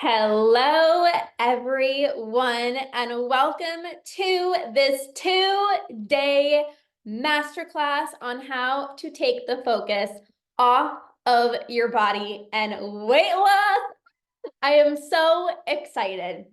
Hello, everyone, and welcome to this 2-day masterclass on how to take the focus off of your body and weight loss. I am so excited.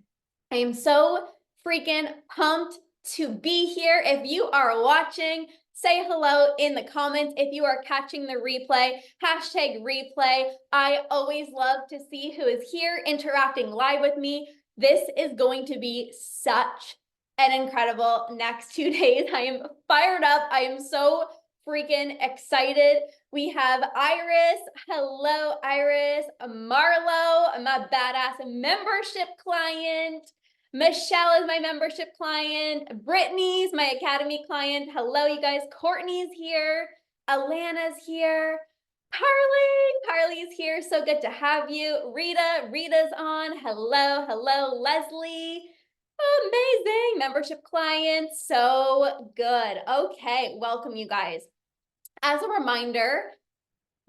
I am so freaking pumped to be here. If you are watching, say hello in the comments. If you are catching the replay, #replay. I always love to see who is here interacting live with me. This is going to be such an incredible next 2 days. I am fired up. I am so freaking excited. We have Iris. Hello, Iris. Marlo, my badass membership client. Michelle is my membership client. Brittany's my academy client. Hello, you guys. Courtney's here. Alana's here. Carly's here. So good to have you. Rita's on. Hello, Leslie. Amazing membership client. So good. Okay, welcome you guys. As a reminder,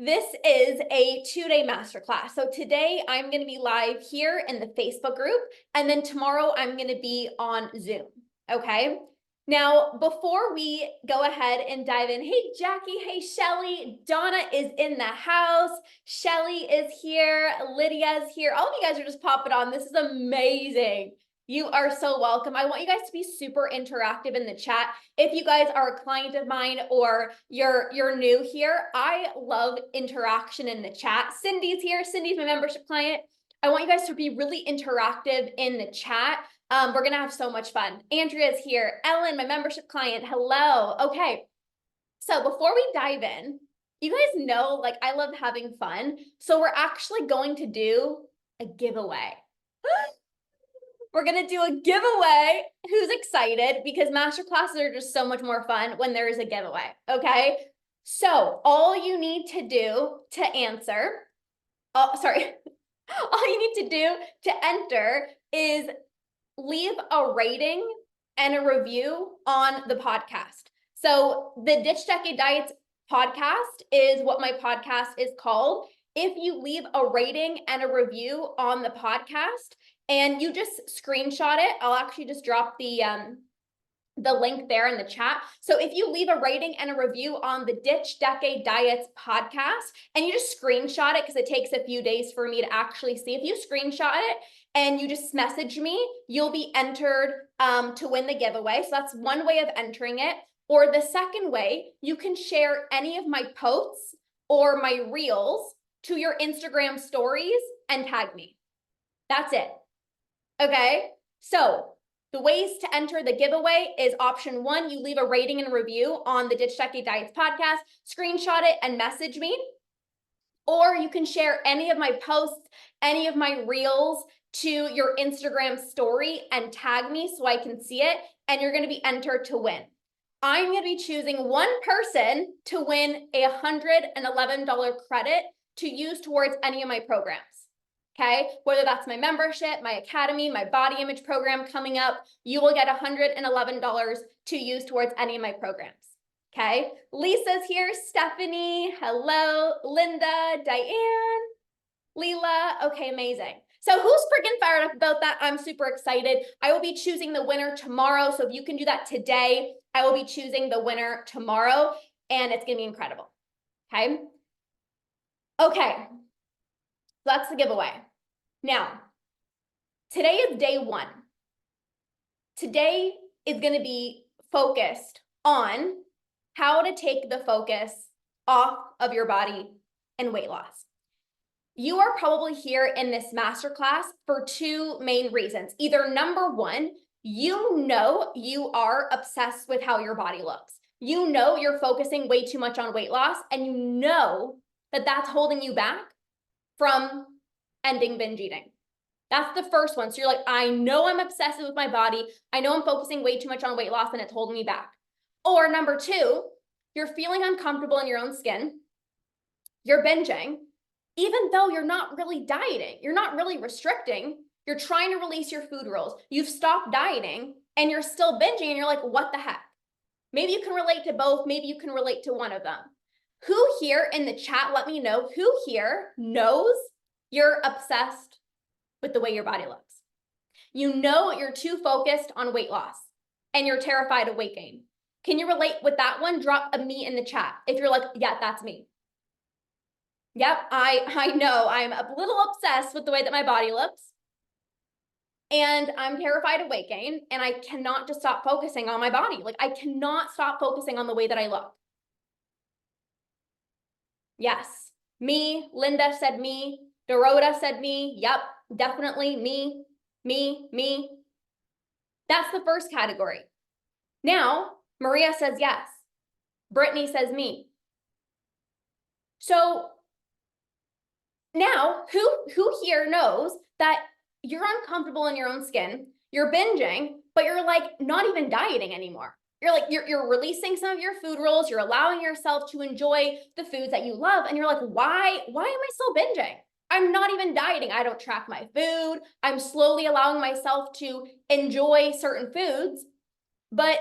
this is a 2-day masterclass. So today I'm going to be live here in the Facebook group, and then tomorrow I'm going to be on Zoom. Okay. Now, before we go ahead and dive in, hey, Jackie, hey, Shelly, Donna is in the house. Shelly is here. Lydia's here. All of you guys are just popping on. This is amazing. You are so welcome. I want you guys to be super interactive in the chat. If you guys are a client of mine or you're new here, I love interaction in the chat. Cindy's here. Cindy's my membership client. I want you guys to be really interactive in the chat. We're going to have so much fun. Andrea's here. Ellen, my membership client. Hello. Okay. So before we dive in, you guys know, like, I love having fun. So we're actually going to do a giveaway. We're going to do a giveaway. Who's excited? Because masterclasses are just so much more fun when there is a giveaway. Okay. So all you need to do to answer, all you need to do to enter is leave a rating and a review on the podcast. So the Ditch Decade Diets podcast is what my podcast is called. If you leave a rating and a review on the podcast and you just screenshot it, I'll actually just drop the link there in the chat. So if you leave a rating and a review on the Ditch Decade Diets podcast and you just screenshot it, because it takes a few days for me to actually see, if you screenshot it and you just message me, you'll be entered to win the giveaway. So that's one way of entering it. Or the second way, you can share any of my posts or my reels to your Instagram stories and tag me. That's it. Okay. So the ways to enter the giveaway is option 1, you leave a rating and review on the Ditch Decade Diets podcast, screenshot it and message me. Or you can share any of my posts, any of my reels to your Instagram story and tag me so I can see it, and you're going to be entered to win. I'm going to be choosing one person to win a $111 credit to use towards any of my programs. Okay, whether that's my membership, my academy, my body image program coming up, you will get $111 to use towards any of my programs. Okay, Lisa's here, Stephanie, hello, Linda, Diane, Leela. Okay, amazing. So who's freaking fired up about that? I'm super excited. I will be choosing the winner tomorrow. So if you can do that today, I will be choosing the winner tomorrow, and it's going to be incredible. Okay. Okay. So that's the giveaway. Now, today is day 1. Today is going to be focused on how to take the focus off of your body and weight loss. You are probably here in this masterclass for 2 main reasons. Either number 1, you know you are obsessed with how your body looks. You know you're focusing way too much on weight loss, and you know that that's holding you back from ending binge eating. That's the first one. So you're like, I know I'm obsessive with my body. I know I'm focusing way too much on weight loss and it's holding me back. Or number 2, you're feeling uncomfortable in your own skin. You're binging, even though you're not really dieting. You're not really restricting. You're trying to release your food rules. You've stopped dieting and you're still binging, and you're like, what the heck? Maybe you can relate to both. Maybe you can relate to one of them. Who here in the chat, let me know, who here knows you're obsessed with the way your body looks. You know you're too focused on weight loss and you're terrified of weight gain. Can you relate with that one? Drop a me in the chat if you're like, yeah, that's me. Yep, I know I'm a little obsessed with the way that my body looks. And I'm terrified of weight gain, and I cannot just stop focusing on my body. Like, I cannot stop focusing on the way that I look. Yes, me. Linda said me. Dorota said me. Yep, definitely me, me. That's the first category. Now, Maria says yes. Brittany says me. So now, who here knows that you're uncomfortable in your own skin, you're binging, but you're like not even dieting anymore? You're like, you're releasing some of your food rules, you're allowing yourself to enjoy the foods that you love, and you're like, why am I still binging? I'm not even dieting. I don't track my food. I'm slowly allowing myself to enjoy certain foods, but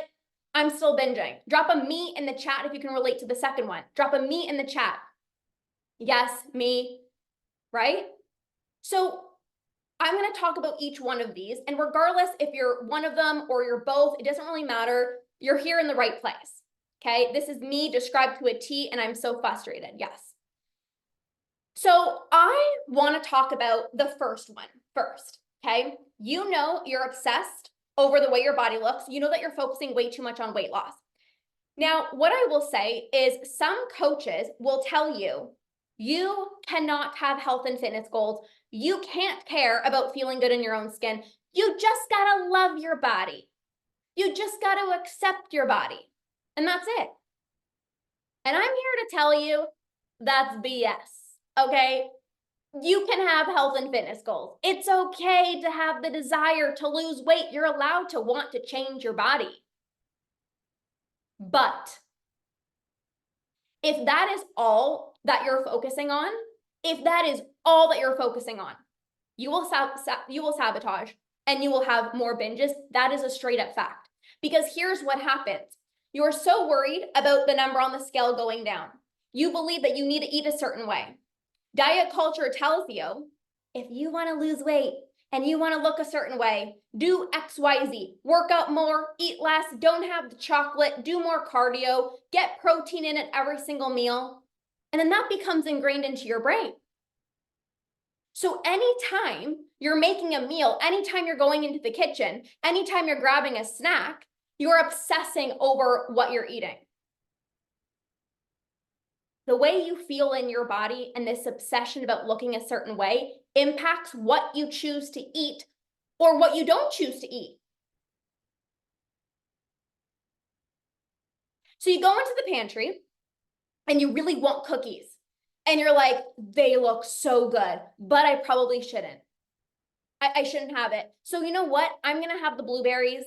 I'm still binging. Drop a me in the chat if you can relate to the second one. Drop a me in the chat. Yes, me, right? So I'm going to talk about each one of these, and regardless if you're one of them or you're both, it doesn't really matter. You're here in the right place, okay? This is me described to a T, and I'm so frustrated, yes. So I want to talk about the first one first, okay? You know you're obsessed over the way your body looks. You know that you're focusing way too much on weight loss. Now, what I will say is some coaches will tell you, you cannot have health and fitness goals. You can't care about feeling good in your own skin. You just gotta love your body. You just gotta accept your body. And that's it. And I'm here to tell you that's BS, okay? You can have health and fitness goals. It's okay to have the desire to lose weight. You're allowed to want to change your body. But if that is all that you're focusing on, if that is all that you're focusing on, you will sabotage and you will have more binges. That is a straight up fact. Because here's what happens. You're so worried about the number on the scale going down. You believe that you need to eat a certain way. Diet culture tells you, if you want to lose weight and you want to look a certain way, do X, Y, Z, work out more, eat less, don't have the chocolate, do more cardio, get protein in at every single meal. And then that becomes ingrained into your brain. So anytime you're making a meal, anytime you're going into the kitchen, anytime you're grabbing a snack, you're obsessing over what you're eating. The way you feel in your body and this obsession about looking a certain way impacts what you choose to eat or what you don't choose to eat. So you go into the pantry and you really want cookies. And you're like, they look so good, but I probably shouldn't. I shouldn't have it. So you know what? I'm going to have the blueberries.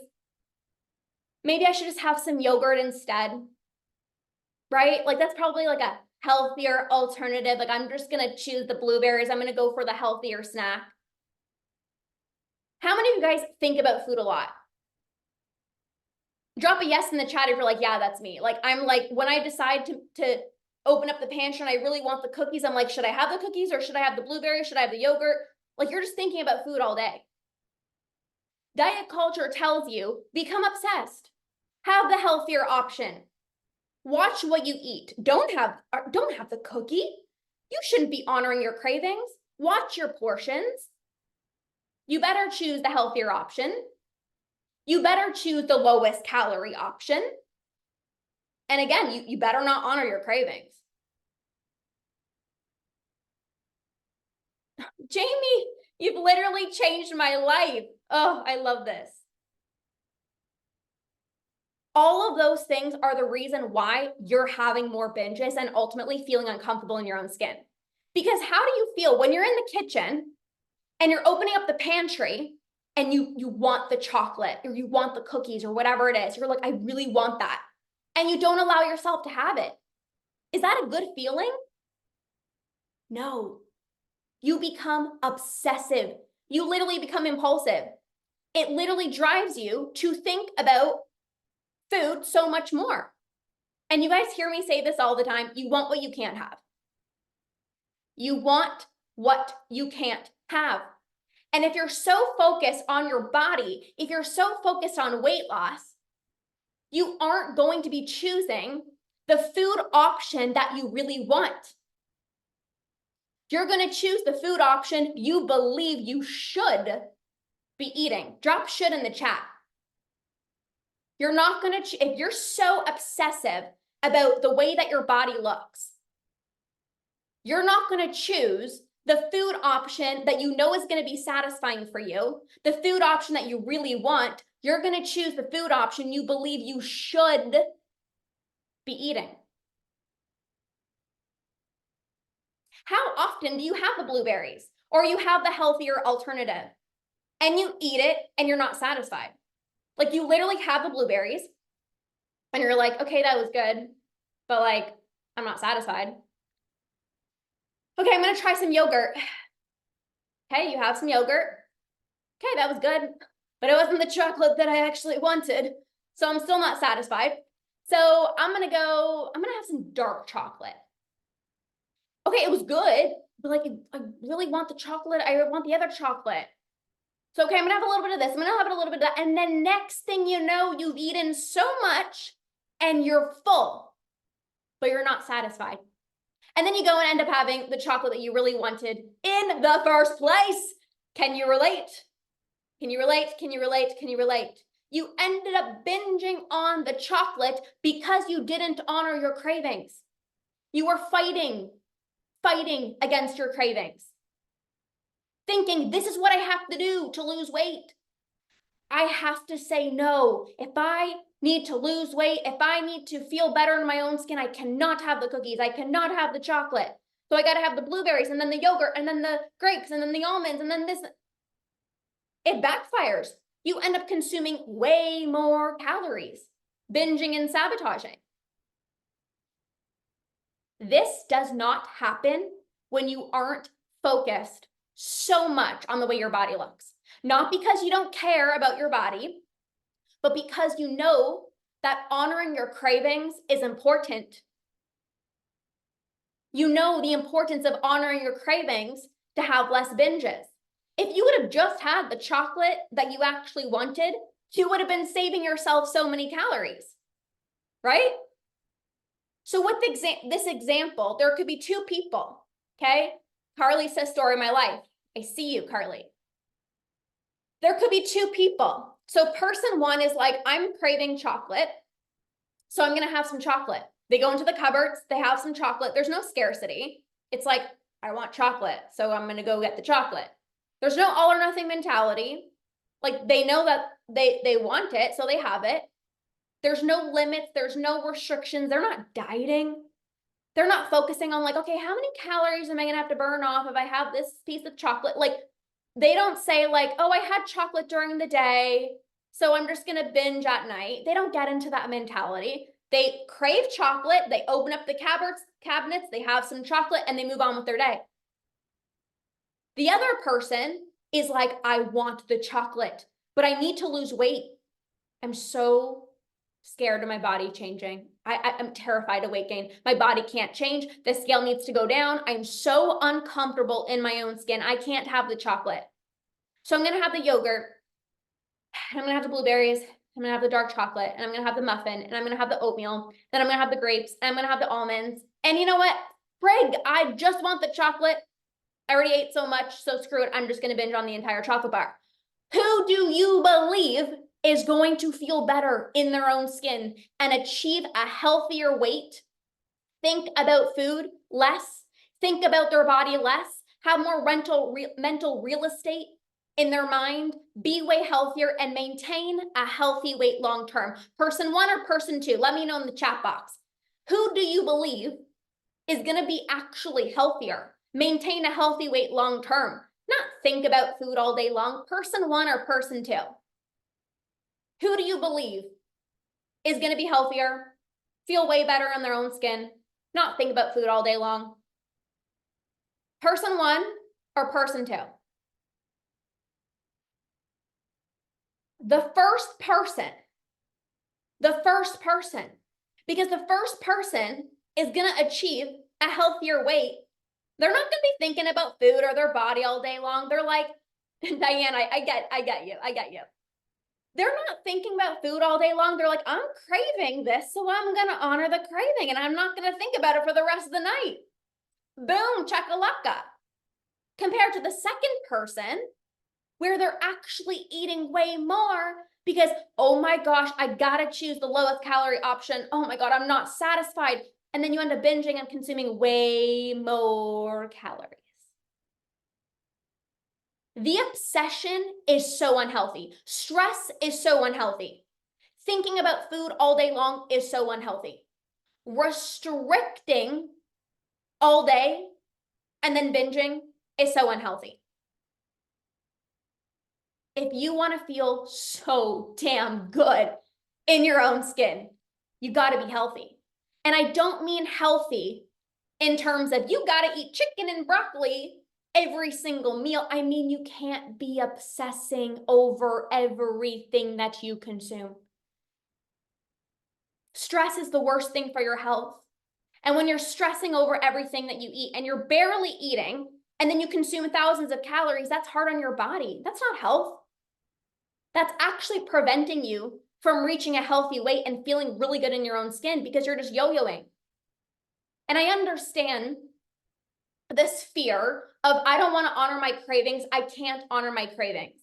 Maybe I should just have some yogurt instead, right? Like that's probably like a healthier alternative. Like I'm just going to choose the blueberries. I'm going to go for the healthier snack. How many of you guys think about food a lot? Drop a yes in the chat if you're like, yeah, that's me. Like I'm like, when I decide to open up the pantry and I really want the cookies, I'm like, should I have the cookies or should I have the blueberries? Should I have the yogurt? Like you're just thinking about food all day. Diet culture tells you, become obsessed. Have the healthier option. Watch what you eat. Don't have the cookie. You shouldn't be honoring your cravings. Watch your portions. You better choose the healthier option. You better choose the lowest calorie option. And again, you better not honor your cravings. Jamie, you've literally changed my life. Oh, I love this. All of those things are the reason why you're having more binges and ultimately feeling uncomfortable in your own skin. Because how do you feel when you're in the kitchen and you're opening up the pantry and you want the chocolate or you want the cookies or whatever it is? You're like, I really want that. And you don't allow yourself to have it. Is that a good feeling? No. You become obsessive. You literally become impulsive. It literally drives you to think about food so much more. And you guys hear me say this all the time. You want what you can't have. You want what you can't have. And if you're so focused on your body, if you're so focused on weight loss, you aren't going to be choosing the food option that you really want. You're going to choose the food option you believe you should be eating. Drop should in the chat. You're not going to, if you're so obsessive about the way that your body looks, you're not going to choose the food option that you know is going to be satisfying for you, the food option that you really want. You're going to choose the food option you believe you should be eating. How often do you have the blueberries or you have the healthier alternative and you eat it and you're not satisfied? Like you literally have the blueberries and you're like, okay, that was good, but like, I'm not satisfied. Okay, I'm going to try some yogurt. Okay, you have some yogurt. Okay, that was good, but it wasn't the chocolate that I actually wanted. So I'm still not satisfied. So I'm going to have some dark chocolate. Okay, it was good, but like, I really want the chocolate. I want the other chocolate. So, okay, I'm gonna have a little bit of this. I'm gonna have a little bit of that. And then next thing you know, you've eaten so much and you're full, but you're not satisfied. And then you go and end up having the chocolate that you really wanted in the first place. Can you relate? Can you relate? Can you relate? Can you relate? You ended up binging on the chocolate because you didn't honor your cravings. You were fighting against your cravings. Thinking, this is what I have to do to lose weight. I have to say no. If I need to lose weight, if I need to feel better in my own skin, I cannot have the cookies. I cannot have the chocolate. So I got to have the blueberries and then the yogurt and then the grapes and then the almonds and then this. It backfires. You end up consuming way more calories, binging and sabotaging. This does not happen when you aren't focused so much on the way your body looks. Not because you don't care about your body, but because you know that honoring your cravings is important. You know the importance of honoring your cravings to have less binges. If you would have just had the chocolate that you actually wanted, you would have been saving yourself so many calories, right? So with this example, there could be two people, okay? Carly says, story of my life. I see you, Carly. There could be two people. So person one is like, I'm craving chocolate, so I'm going to have some chocolate. They go into the cupboards, they have some chocolate. There's no scarcity. It's like, I want chocolate, so I'm going to go get the chocolate. There's no all or nothing mentality. Like they know that they want it, so they have it. There's no limits. There's no restrictions. They're not dieting. They're not focusing on like, okay, how many calories am I going to have to burn off if I have this piece of chocolate? Like they don't say like, oh, I had chocolate during the day, so I'm just going to binge at night. They don't get into that mentality. They crave chocolate. They open up the cabinets, they have some chocolate, and they move on with their day. The other person is like, I want the chocolate, but I need to lose weight. I'm so scared of my body changing. I'm terrified of weight gain. My body can't change. The scale needs to go down. I'm so uncomfortable in my own skin. I can't have the chocolate. So I'm going to have the yogurt. And I'm going to have the blueberries. I'm going to have the dark chocolate. And I'm going to have the muffin. And I'm going to have the oatmeal. Then I'm going to have the grapes. And I'm going to have the almonds. And you know what? Frig, I just want the chocolate. I already ate so much, so screw it. I'm just going to binge on the entire chocolate bar. Who do you believe is going to feel better in their own skin and achieve a healthier weight? Think about food less, think about their body less, have more mental real estate in their mind, be way healthier, and maintain a healthy weight long term. Person one or person two? Let me know in the chat box. Who do you believe is going to be actually healthier? Maintain a healthy weight long term. Not think about food all day long. Person one or person two? Who do you believe is going to be healthier, feel way better in their own skin, not think about food all day long? Person one or person two? The first person, because the first person is going to achieve a healthier weight. They're not going to be thinking about food or their body all day long. They're like, Diane, I get you. They're not thinking about food all day long. They're like, I'm craving this, so I'm gonna honor the craving and I'm not gonna think about it for the rest of the night. Boom, chakalaka. Compared to the second person, where they're actually eating way more because, oh my gosh, I gotta choose the lowest calorie option. Oh my God, I'm not satisfied. And then you end up binging and consuming way more calories. The obsession is so unhealthy. Stress is so unhealthy. Thinking about food all day long is so unhealthy. Restricting all day and then binging is so unhealthy. If you want to feel so damn good in your own skin, you got to be healthy. And I don't mean healthy in terms of you got to eat chicken and broccoli every single meal. I mean, you can't be obsessing over everything that you consume. Stress is the worst thing for your health. And when you're stressing over everything that you eat and you're barely eating, and then you consume thousands of calories, that's hard on your body. That's not health. That's actually preventing you from reaching a healthy weight and feeling really good in your own skin because you're just yo-yoing. And I understand this fear of, I don't want to honor my cravings. I can't honor my cravings.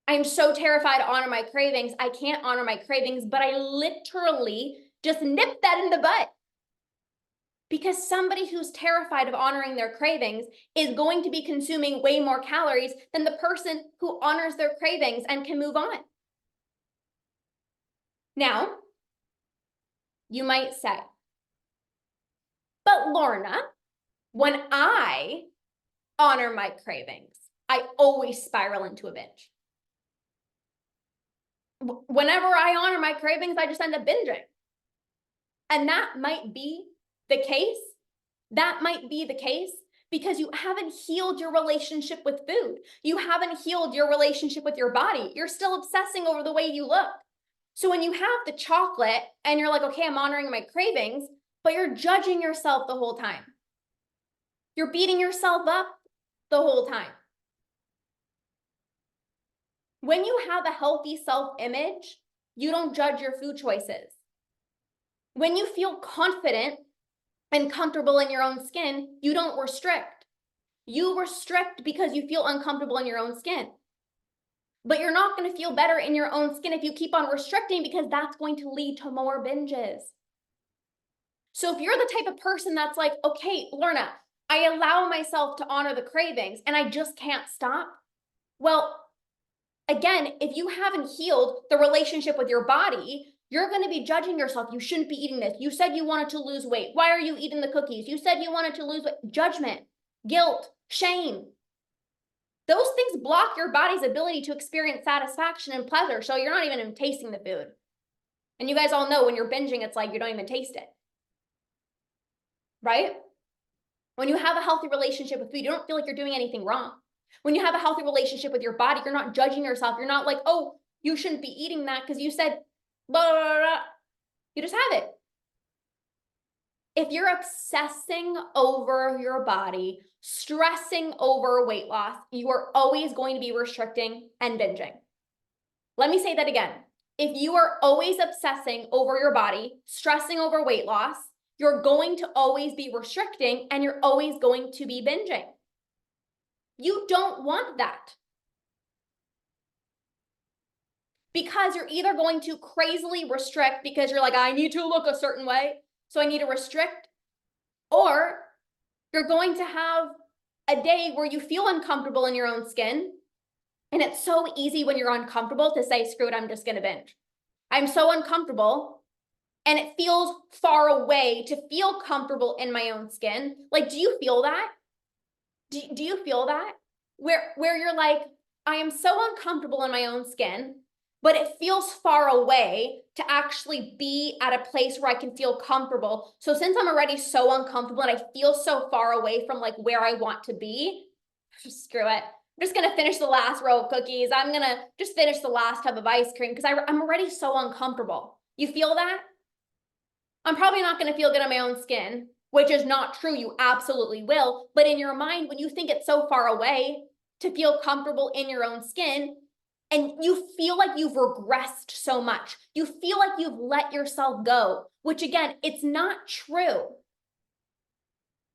I'm so terrified to honor my cravings. I can't honor my cravings, but I literally just nip that in the butt. Because somebody who's terrified of honoring their cravings is going to be consuming way more calories than the person who honors their cravings and can move on. Now, you might say, but Lorna, when I honor my cravings, I always spiral into a binge. Whenever I honor my cravings, I just end up binging. And that might be the case. That might be the case because you haven't healed your relationship with food. You haven't healed your relationship with your body. You're still obsessing over the way you look. So when you have the chocolate and you're like, okay, I'm honoring my cravings, but you're judging yourself the whole time. You're beating yourself up the whole time. When you have a healthy self-image, you don't judge your food choices. When you feel confident and comfortable in your own skin, you don't restrict. You restrict because you feel uncomfortable in your own skin. But you're not going to feel better in your own skin if you keep on restricting because that's going to lead to more binges. So if you're the type of person that's like, okay, Lorna, I allow myself to honor the cravings and I just can't stop. Well, again, if you haven't healed the relationship with your body, you're going to be judging yourself. You shouldn't be eating this. You said you wanted to lose weight. Why are you eating the cookies? You said you wanted to lose weight. Judgment, guilt, shame. Those things block your body's ability to experience satisfaction and pleasure. So you're not even tasting the food. And you guys all know when you're binging, it's like you don't even taste it. Right? When you have a healthy relationship with food, you don't feel like you're doing anything wrong. When you have a healthy relationship with your body, you're not judging yourself. You're not like, oh, you shouldn't be eating that because you said blah, blah, blah, blah. You just have it. If you're obsessing over your body, stressing over weight loss, you are always going to be restricting and binging. Let me say that again. If you are always obsessing over your body, stressing over weight loss, you're going to always be restricting and you're always going to be binging. You don't want that. Because you're either going to crazily restrict because you're like, I need to look a certain way, so I need to restrict, or you're going to have a day where you feel uncomfortable in your own skin. And it's so easy when you're uncomfortable to say, screw it, I'm just going to binge. I'm so uncomfortable. And it feels far away to feel comfortable in my own skin. Like, do you feel that? Do you feel that? Where you're like, I am so uncomfortable in my own skin, but it feels far away to actually be at a place where I can feel comfortable. So since I'm already so uncomfortable and I feel so far away from like where I want to be, just screw it. I'm just going to finish the last row of cookies. I'm going to just finish the last tub of ice cream because I'm already so uncomfortable. You feel that? I'm probably not going to feel good on my own skin, which is not true. You absolutely will. But in your mind, when you think it's so far away, to feel comfortable in your own skin, and you feel like you've regressed so much. You feel like you've let yourself go, which again, it's not true.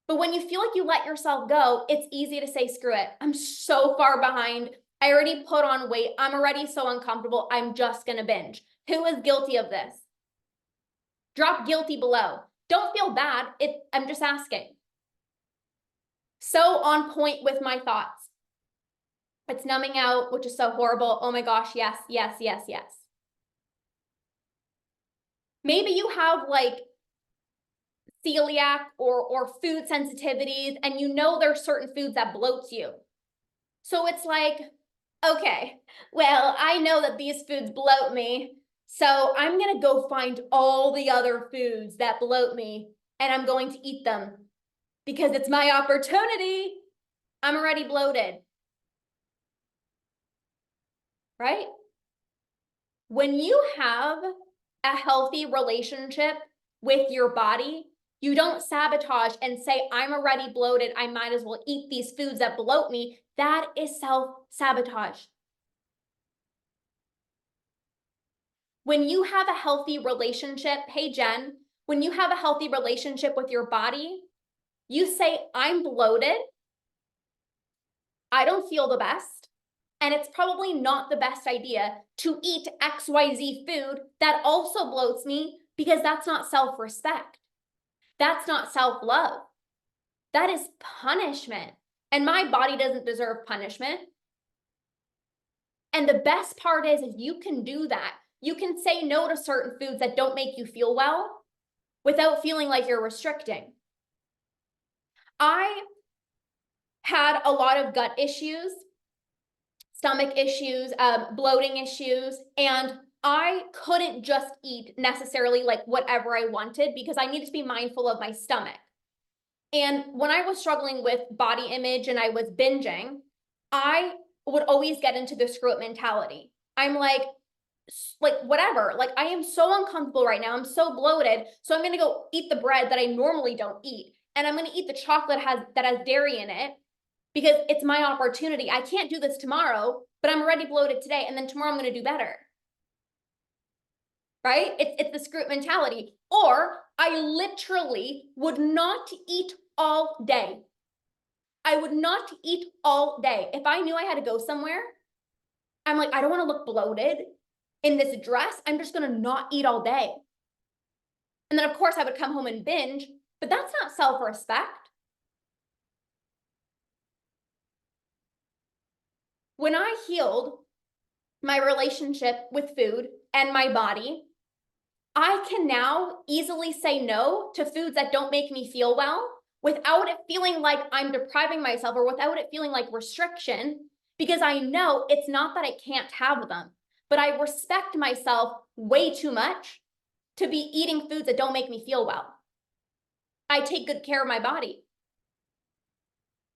But when you feel like you let yourself go, it's easy to say, screw it. I'm so far behind. I already put on weight. I'm already so uncomfortable. I'm just going to binge. Who is guilty of this? Drop guilty below. Don't feel bad. I'm just asking. So on point with my thoughts. It's numbing out, which is so horrible. Oh my gosh, yes, yes, yes, yes. Maybe you have like celiac or food sensitivities, and you know there's certain foods that bloats you. So it's like, okay, well, I know that these foods bloat me, so I'm gonna go find all the other foods that bloat me, and I'm going to eat them because it's my opportunity. I'm already bloated, right? When you have a healthy relationship with your body, you don't sabotage and say, I'm already bloated, I might as well eat these foods that bloat me. That is self-sabotage. When you have a healthy relationship, hey Jen, when you have a healthy relationship with your body, you say, I'm bloated, I don't feel the best, and it's probably not the best idea to eat XYZ food that also bloats me, because that's not self-respect. That's not self-love. That is punishment. And my body doesn't deserve punishment. And the best part is you can do that. You can say no to certain foods that don't make you feel well without feeling like you're restricting. I had a lot of gut issues, stomach issues, bloating issues, and I couldn't just eat necessarily like whatever I wanted because I needed to be mindful of my stomach. And when I was struggling with body image and I was binging, I would always get into the screw it mentality. I'm like whatever, like I am so uncomfortable right now. I'm so bloated. So I'm going to go eat the bread that I normally don't eat. And I'm going to eat the chocolate that has dairy in it because it's my opportunity. I can't do this tomorrow, but I'm already bloated today. And then tomorrow I'm going to do better. Right? It's the screw it mentality. Or I literally would not eat all day. I would not eat all day. If I knew I had to go somewhere, I'm like, I don't want to look bloated in this dress. I'm just going to not eat all day. And then, of course, I would come home and binge, but that's not self-respect. When I healed my relationship with food and my body, I can now easily say no to foods that don't make me feel well without it feeling like I'm depriving myself or without it feeling like restriction, because I know it's not that I can't have them, but I respect myself way too much to be eating foods that don't make me feel well. I take good care of my body.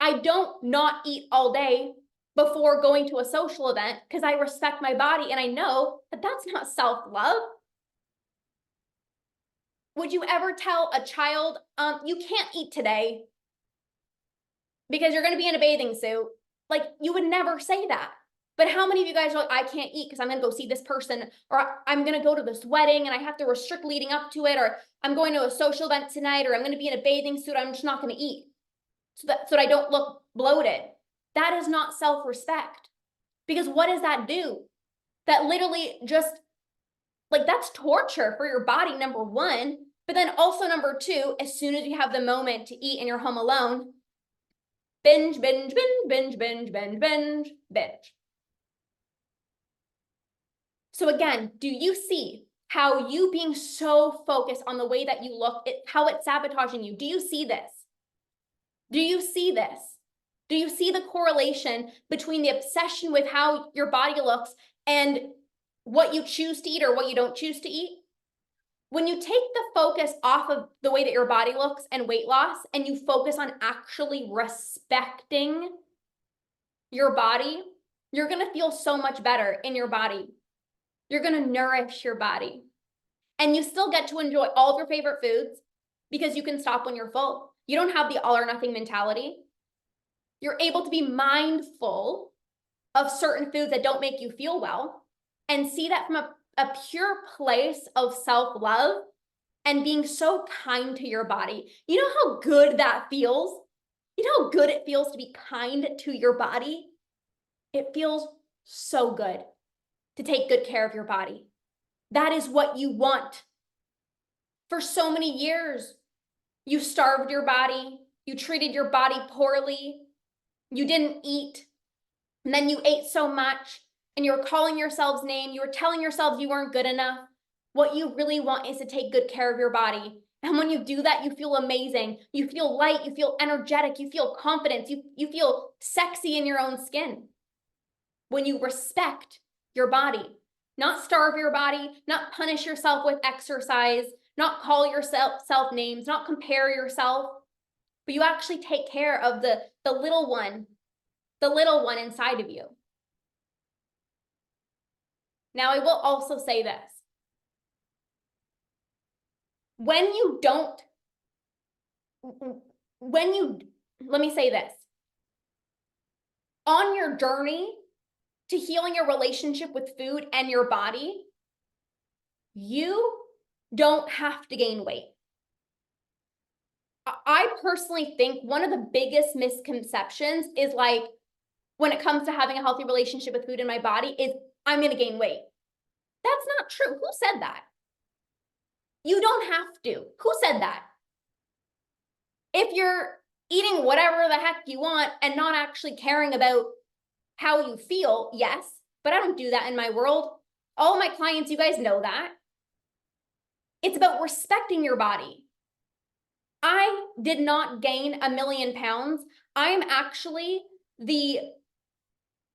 I don't not eat all day before going to a social event because I respect my body and I know that that's not self-love. Would you ever tell a child, you can't eat today because you're going to be in a bathing suit? Like, you would never say that. But how many of you guys are like, I can't eat because I'm going to go see this person, or I'm going to go to this wedding and I have to restrict leading up to it, or I'm going to a social event tonight, or I'm going to be in a bathing suit, I'm just not going to eat so that I don't look bloated. That is not self-respect. Because what does that do? That literally just, like, that's torture for your body, number one. But then also number two, as soon as you have the moment to eat and you're home alone, binge, binge, binge, binge, binge, binge, binge, binge. So again, do you see how you being so focused on the way that you look, how it's sabotaging you? Do you see this? Do you see this? Do you see the correlation between the obsession with how your body looks and what you choose to eat or what you don't choose to eat? When you take the focus off of the way that your body looks and weight loss, and you focus on actually respecting your body, you're going to feel so much better in your body. You're going to nourish your body. And you still get to enjoy all of your favorite foods because you can stop when you're full. You don't have the all or nothing mentality. You're able to be mindful of certain foods that don't make you feel well and see that from a pure place of self-love and being so kind to your body. You know how good that feels? You know how good it feels to be kind to your body? It feels so good to take good care of your body. That is what you want. For so many years, you starved your body, you treated your body poorly, you didn't eat, and then you ate so much, and you were calling yourselves names, you were telling yourselves you weren't good enough. What you really want is to take good care of your body. And when you do that, you feel amazing. You feel light, you feel energetic, you feel confidence, you feel sexy in your own skin. When you respect your body, not starve your body, not punish yourself with exercise, not call yourself names, not compare yourself, but you actually take care of the little one inside of you. Now, I will also say this. Let me say this. On your journey to healing your relationship with food and your body, you don't have to gain weight. I personally think one of the biggest misconceptions is like, when it comes to having a healthy relationship with food in my body, is I'm going to gain weight. That's not true. Who said that? You don't have to. Who said that? If you're eating whatever the heck you want and not actually caring about how you feel, yes, but I don't do that in my world. All my clients, you guys know that. It's about respecting your body. I did not gain 1,000,000 pounds. I'm actually the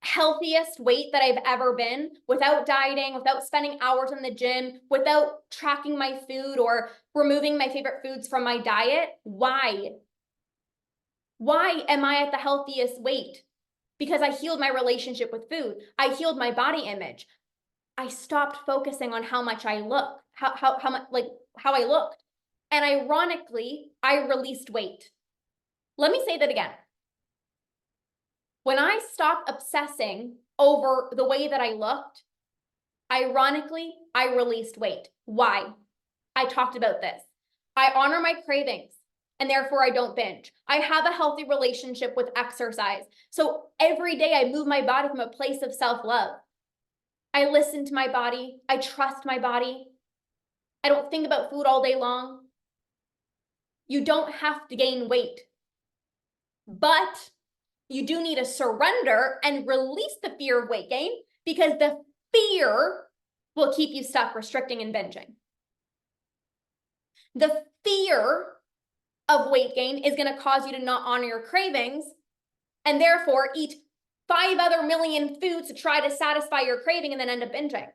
healthiest weight that I've ever been without dieting, without spending hours in the gym, without tracking my food or removing my favorite foods from my diet. Why? Why am I at the healthiest weight? Because I healed my relationship with food. I healed my body image. I stopped focusing on how much I look, how I looked. And ironically, I released weight. Let me say that again. When I stopped obsessing over the way that I looked, ironically, I released weight. Why? I talked about this. I honor my cravings, and therefore I don't binge. I have a healthy relationship with exercise. So every day I move my body from a place of self-love. I listen to my body. I trust my body. I don't think about food all day long. You don't have to gain weight, but you do need to surrender and release the fear of weight gain, because the fear will keep you stuck restricting and binging. The fear of weight gain is going to cause you to not honor your cravings and therefore eat 5 other million foods to try to satisfy your craving and then end up binging.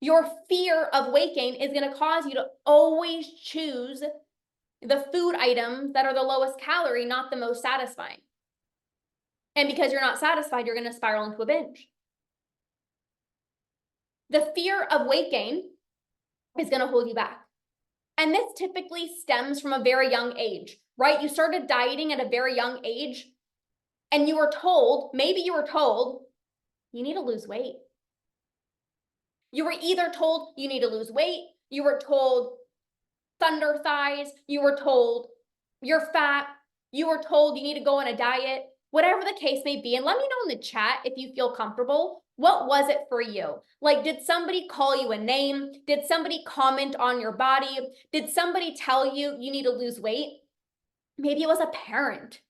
Your fear of weight gain is going to cause you to always choose the food items that are the lowest calorie, not the most satisfying. And because you're not satisfied, you're going to spiral into a binge. The fear of weight gain is going to hold you back. And this typically stems from a very young age, right? You started dieting at a very young age, and you were told, maybe you were told, you need to lose weight. You were either told you need to lose weight, you were told thunder thighs, you were told you're fat, you were told you need to go on a diet, whatever the case may be. And let me know in the chat if you feel comfortable. What was it for you? Like, did somebody call you a name? Did somebody comment on your body? Did somebody tell you you need to lose weight? Maybe it was a parent,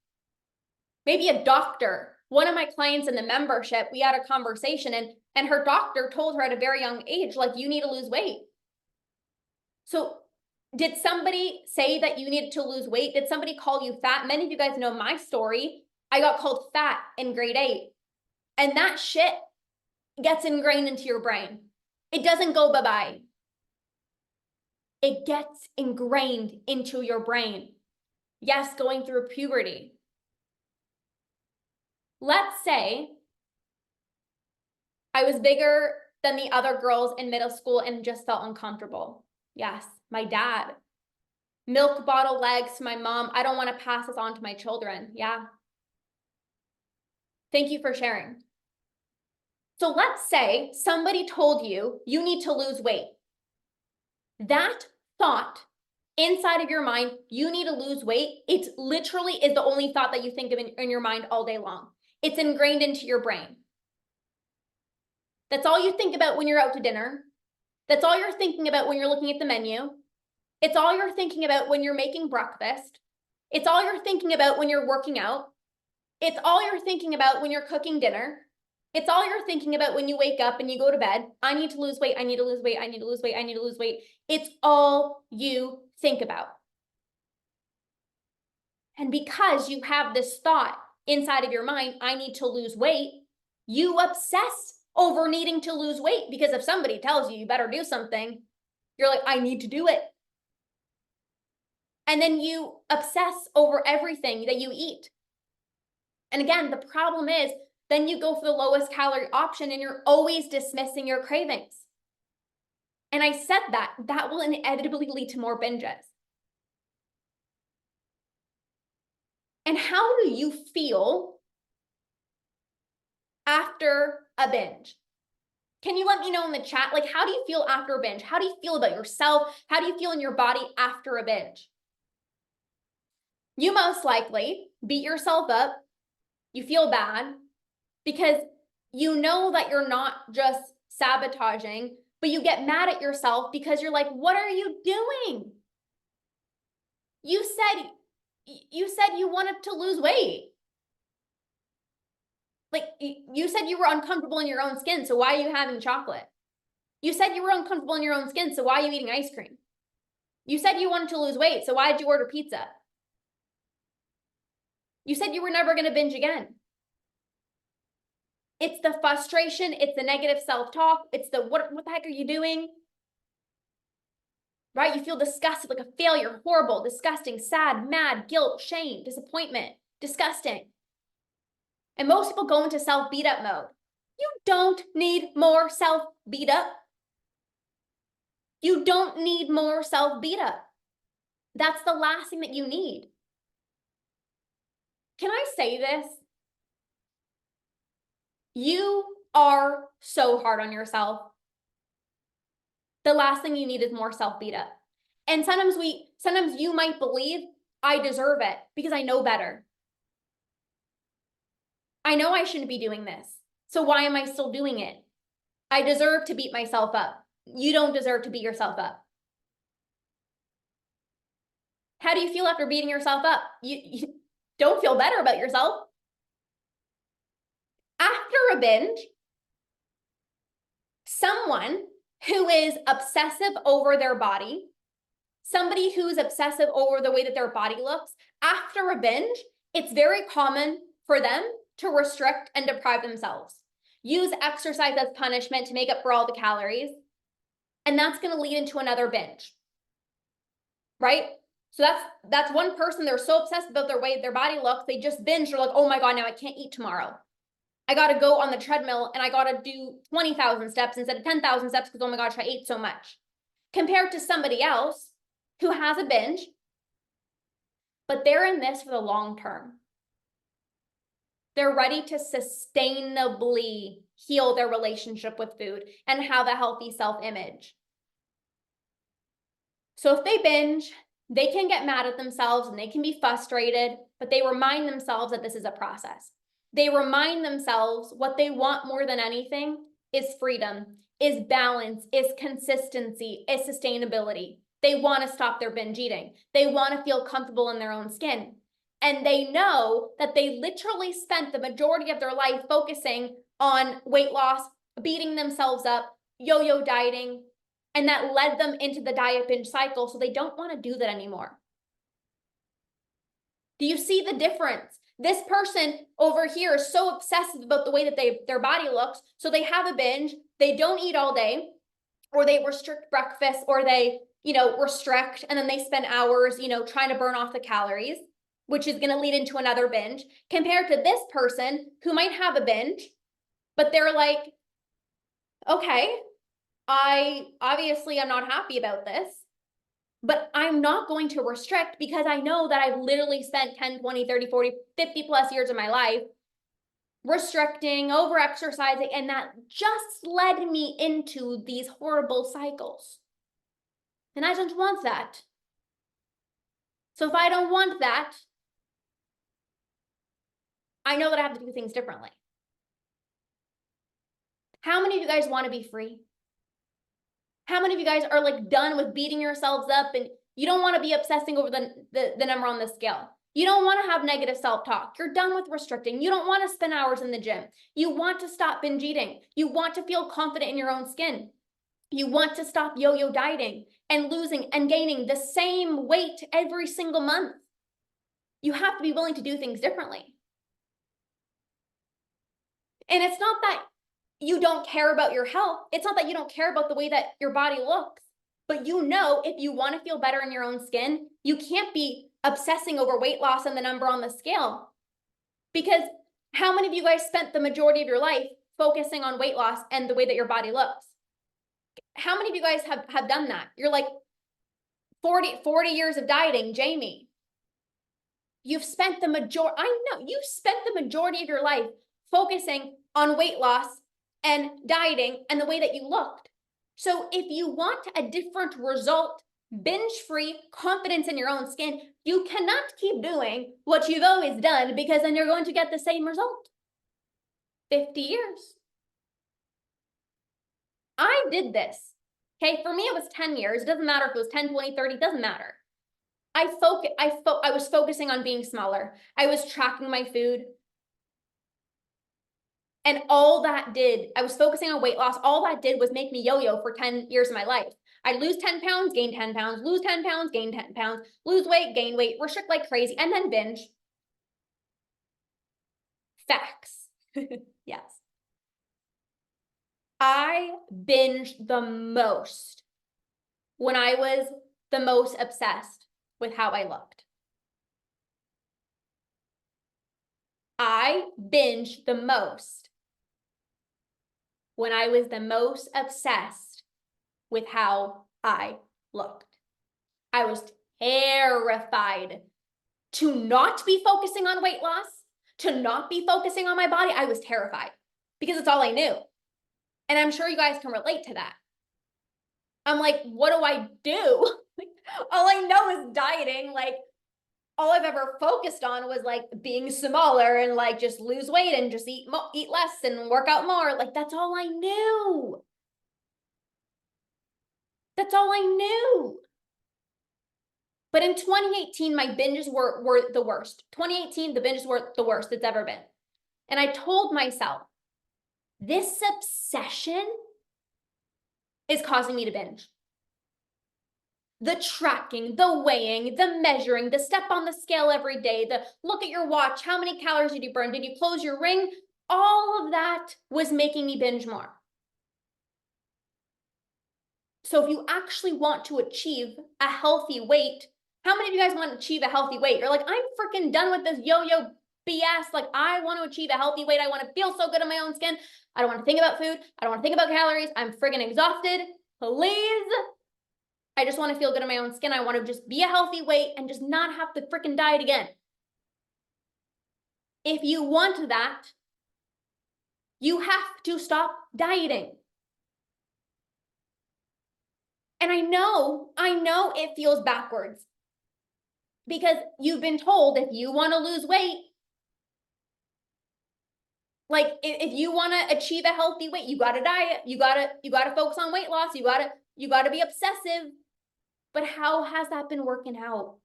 maybe a doctor. One of my clients in the membership, we had a conversation, and her doctor told her at a very young age, like, you need to lose weight. So did somebody say that you needed to lose weight? Did somebody call you fat? Many of you guys know my story. I got called fat in grade 8. And that shit gets ingrained into your brain. It doesn't go bye-bye. It gets ingrained into your brain. Yes, going through puberty. Let's say I was bigger than the other girls in middle school and just felt uncomfortable. Yes, my dad. Milk bottle legs to my mom. I don't want to pass this on to my children. Yeah. Thank you for sharing. So let's say somebody told you you need to lose weight. That thought inside of your mind, you need to lose weight, it literally is the only thought that you think of in your mind all day long. It's ingrained into your brain. That's all you think about when you're out to dinner. That's all you're thinking about when you're looking at the menu. It's all you're thinking about when you're making breakfast. It's all you're thinking about when you're working out. It's all you're thinking about when you're cooking dinner. It's all you're thinking about when you wake up and you go to bed. I need to lose weight. I need to lose weight. I need to lose weight. I need to lose weight. It's all you think about. And because you have this thought inside of your mind, I need to lose weight, you obsess over needing to lose weight, because if somebody tells you you better do something, you're like, I need to do it. And then you obsess over everything that you eat. And again, the problem is then you go for the lowest calorie option and you're always dismissing your cravings. And I said that will inevitably lead to more binges. And how do you feel after a binge? Can you let me know in the chat, like, how do you feel after a binge? How do you feel about yourself? How do you feel in your body after a binge? You most likely beat yourself up. You feel bad because you know that you're not just sabotaging, but you get mad at yourself because you're like, what are you doing? You said you wanted to lose weight. Like, you said you were uncomfortable in your own skin, so why are you having chocolate? You said you were uncomfortable in your own skin, so why are you eating ice cream? You said you wanted to lose weight, so why did you order pizza? You said you were never going to binge again. It's the frustration, it's the negative self-talk, it's the what the heck are you doing? Right? You feel disgusted, like a failure, horrible, disgusting, sad, mad, guilt, shame, disappointment, disgusting. And most people go into self-beat-up mode. You don't need more self-beat-up. You don't need more self-beat-up. That's the last thing that you need. Can I say this? You are so hard on yourself. The last thing you need is more self-beat-up. And sometimes you might believe I deserve it because I know better. I know I shouldn't be doing this. So why am I still doing it? I deserve to beat myself up. You don't deserve to beat yourself up. How do you feel after beating yourself up? You don't feel better about yourself. After a binge, someone who is obsessive over their body, somebody who's obsessive over the way that their body looks, after a binge, it's very common for them to restrict and deprive themselves. Use exercise as punishment to make up for all the calories. And that's going to lead into another binge. Right? So that's one person, they're so obsessed about their way their body looks, they just binge. They're like, oh my God, now I can't eat tomorrow. I got to go on the treadmill and I got to do 20,000 steps instead of 10,000 steps because, oh my gosh, I ate so much. Compared to somebody else who has a binge, but they're in this for the long term. They're ready to sustainably heal their relationship with food and have a healthy self-image. So if they binge, they can get mad at themselves and they can be frustrated, but they remind themselves that this is a process. They remind themselves what they want more than anything is freedom, is balance, is consistency, is sustainability. They want to stop their binge eating. They want to feel comfortable in their own skin. And they know that they literally spent the majority of their life focusing on weight loss, beating themselves up, yo-yo dieting, and that led them into the diet binge cycle. So they don't want to do that anymore. Do you see the difference? This person over here is so obsessive about the way that their body looks. So they have a binge, they don't eat all day, or they restrict breakfast, or they, restrict, and then they spend hours, trying to burn off the calories, which is going to lead into another binge, compared to this person who might have a binge, but they're like, okay, I'm not happy about this, but I'm not going to restrict because I know that I've literally spent 10, 20, 30, 40, 50 plus years of my life restricting, over exercising, and that just led me into these horrible cycles. And I don't want that. So if I don't want that, I know that I have to do things differently. How many of you guys want to be free? How many of you guys are like done with beating yourselves up and you don't want to be obsessing over the number on the scale? You don't want to have negative self-talk. You're done with restricting. You don't want to spend hours in the gym. You want to stop binge eating. You want to feel confident in your own skin. You want to stop yo-yo dieting and losing and gaining the same weight every single month. You have to be willing to do things differently. And it's not that you don't care about your health. It's not that you don't care about the way that your body looks. But you know, if you want to feel better in your own skin, you can't be obsessing over weight loss and the number on the scale. Because how many of you guys spent the majority of your life focusing on weight loss and the way that your body looks? How many of you guys have done that? You're like 40 years of dieting, Jamie. You've spent the majority, I know, you spent the majority of your life focusing on weight loss and dieting and the way that you looked. So if you want a different result, binge-free, confidence in your own skin, you cannot keep doing what you've always done because then you're going to get the same result. 50 years. I did this. Okay, for me it was 10 years. It doesn't matter if it was 10, 20, 30, it doesn't matter. I was focusing on being smaller. I was tracking my food. And all that did, I was focusing on weight loss. All that did was make me yo-yo for 10 years of my life. I'd lose 10 pounds, gain 10 pounds, lose 10 pounds, gain 10 pounds, lose weight, gain weight, restrict like crazy, and then binge. Facts. Yes. I binged the most when I was the most obsessed with how I looked. I binged the most when I was the most obsessed with how I looked. I was terrified to not be focusing on weight loss, to not be focusing on my body. I was terrified because it's all I knew. And I'm sure you guys can relate to that. I'm like, what do I do? All I know is dieting. Like, all I've ever focused on was like being smaller and like just lose weight and just eat less and work out more. Like, that's all I knew. That's all I knew. But in 2018, my binges were the worst. 2018, the binges were the worst it's ever been. And I told myself, this obsession is causing me to binge. The tracking, the weighing, the measuring, the step on the scale every day, the look at your watch, how many calories did you burn? Did you close your ring? All of that was making me binge more. So if you actually want to achieve a healthy weight, how many of you guys want to achieve a healthy weight? You're like, I'm freaking done with this yo-yo BS. Like, I want to achieve a healthy weight. I want to feel so good in my own skin. I don't want to think about food. I don't want to think about calories. I'm friggin' exhausted. Please. I just want to feel good in my own skin. I want to just be a healthy weight and just not have to freaking diet again. If you want that, you have to stop dieting. And I know it feels backwards because you've been told if you want to lose weight, like if you want to achieve a healthy weight, you got to diet, you got to focus on weight loss, you got to be obsessive. But how has that been working out?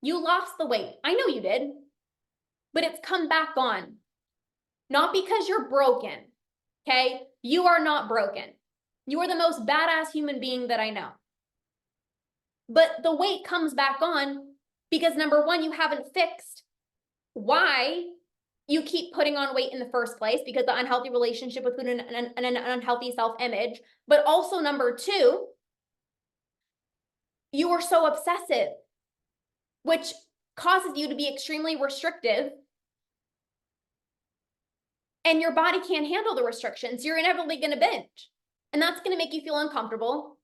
You lost the weight. I know you did, but it's come back on. Not because you're broken, okay? You are not broken. You are the most badass human being that I know. But the weight comes back on because number one, you haven't fixed why you keep putting on weight in the first place, because the unhealthy relationship with food and an unhealthy self-image. But also number two, you are so obsessive, which causes you to be extremely restrictive. And your body can't handle the restrictions. You're inevitably going to binge. And that's going to make you feel uncomfortable.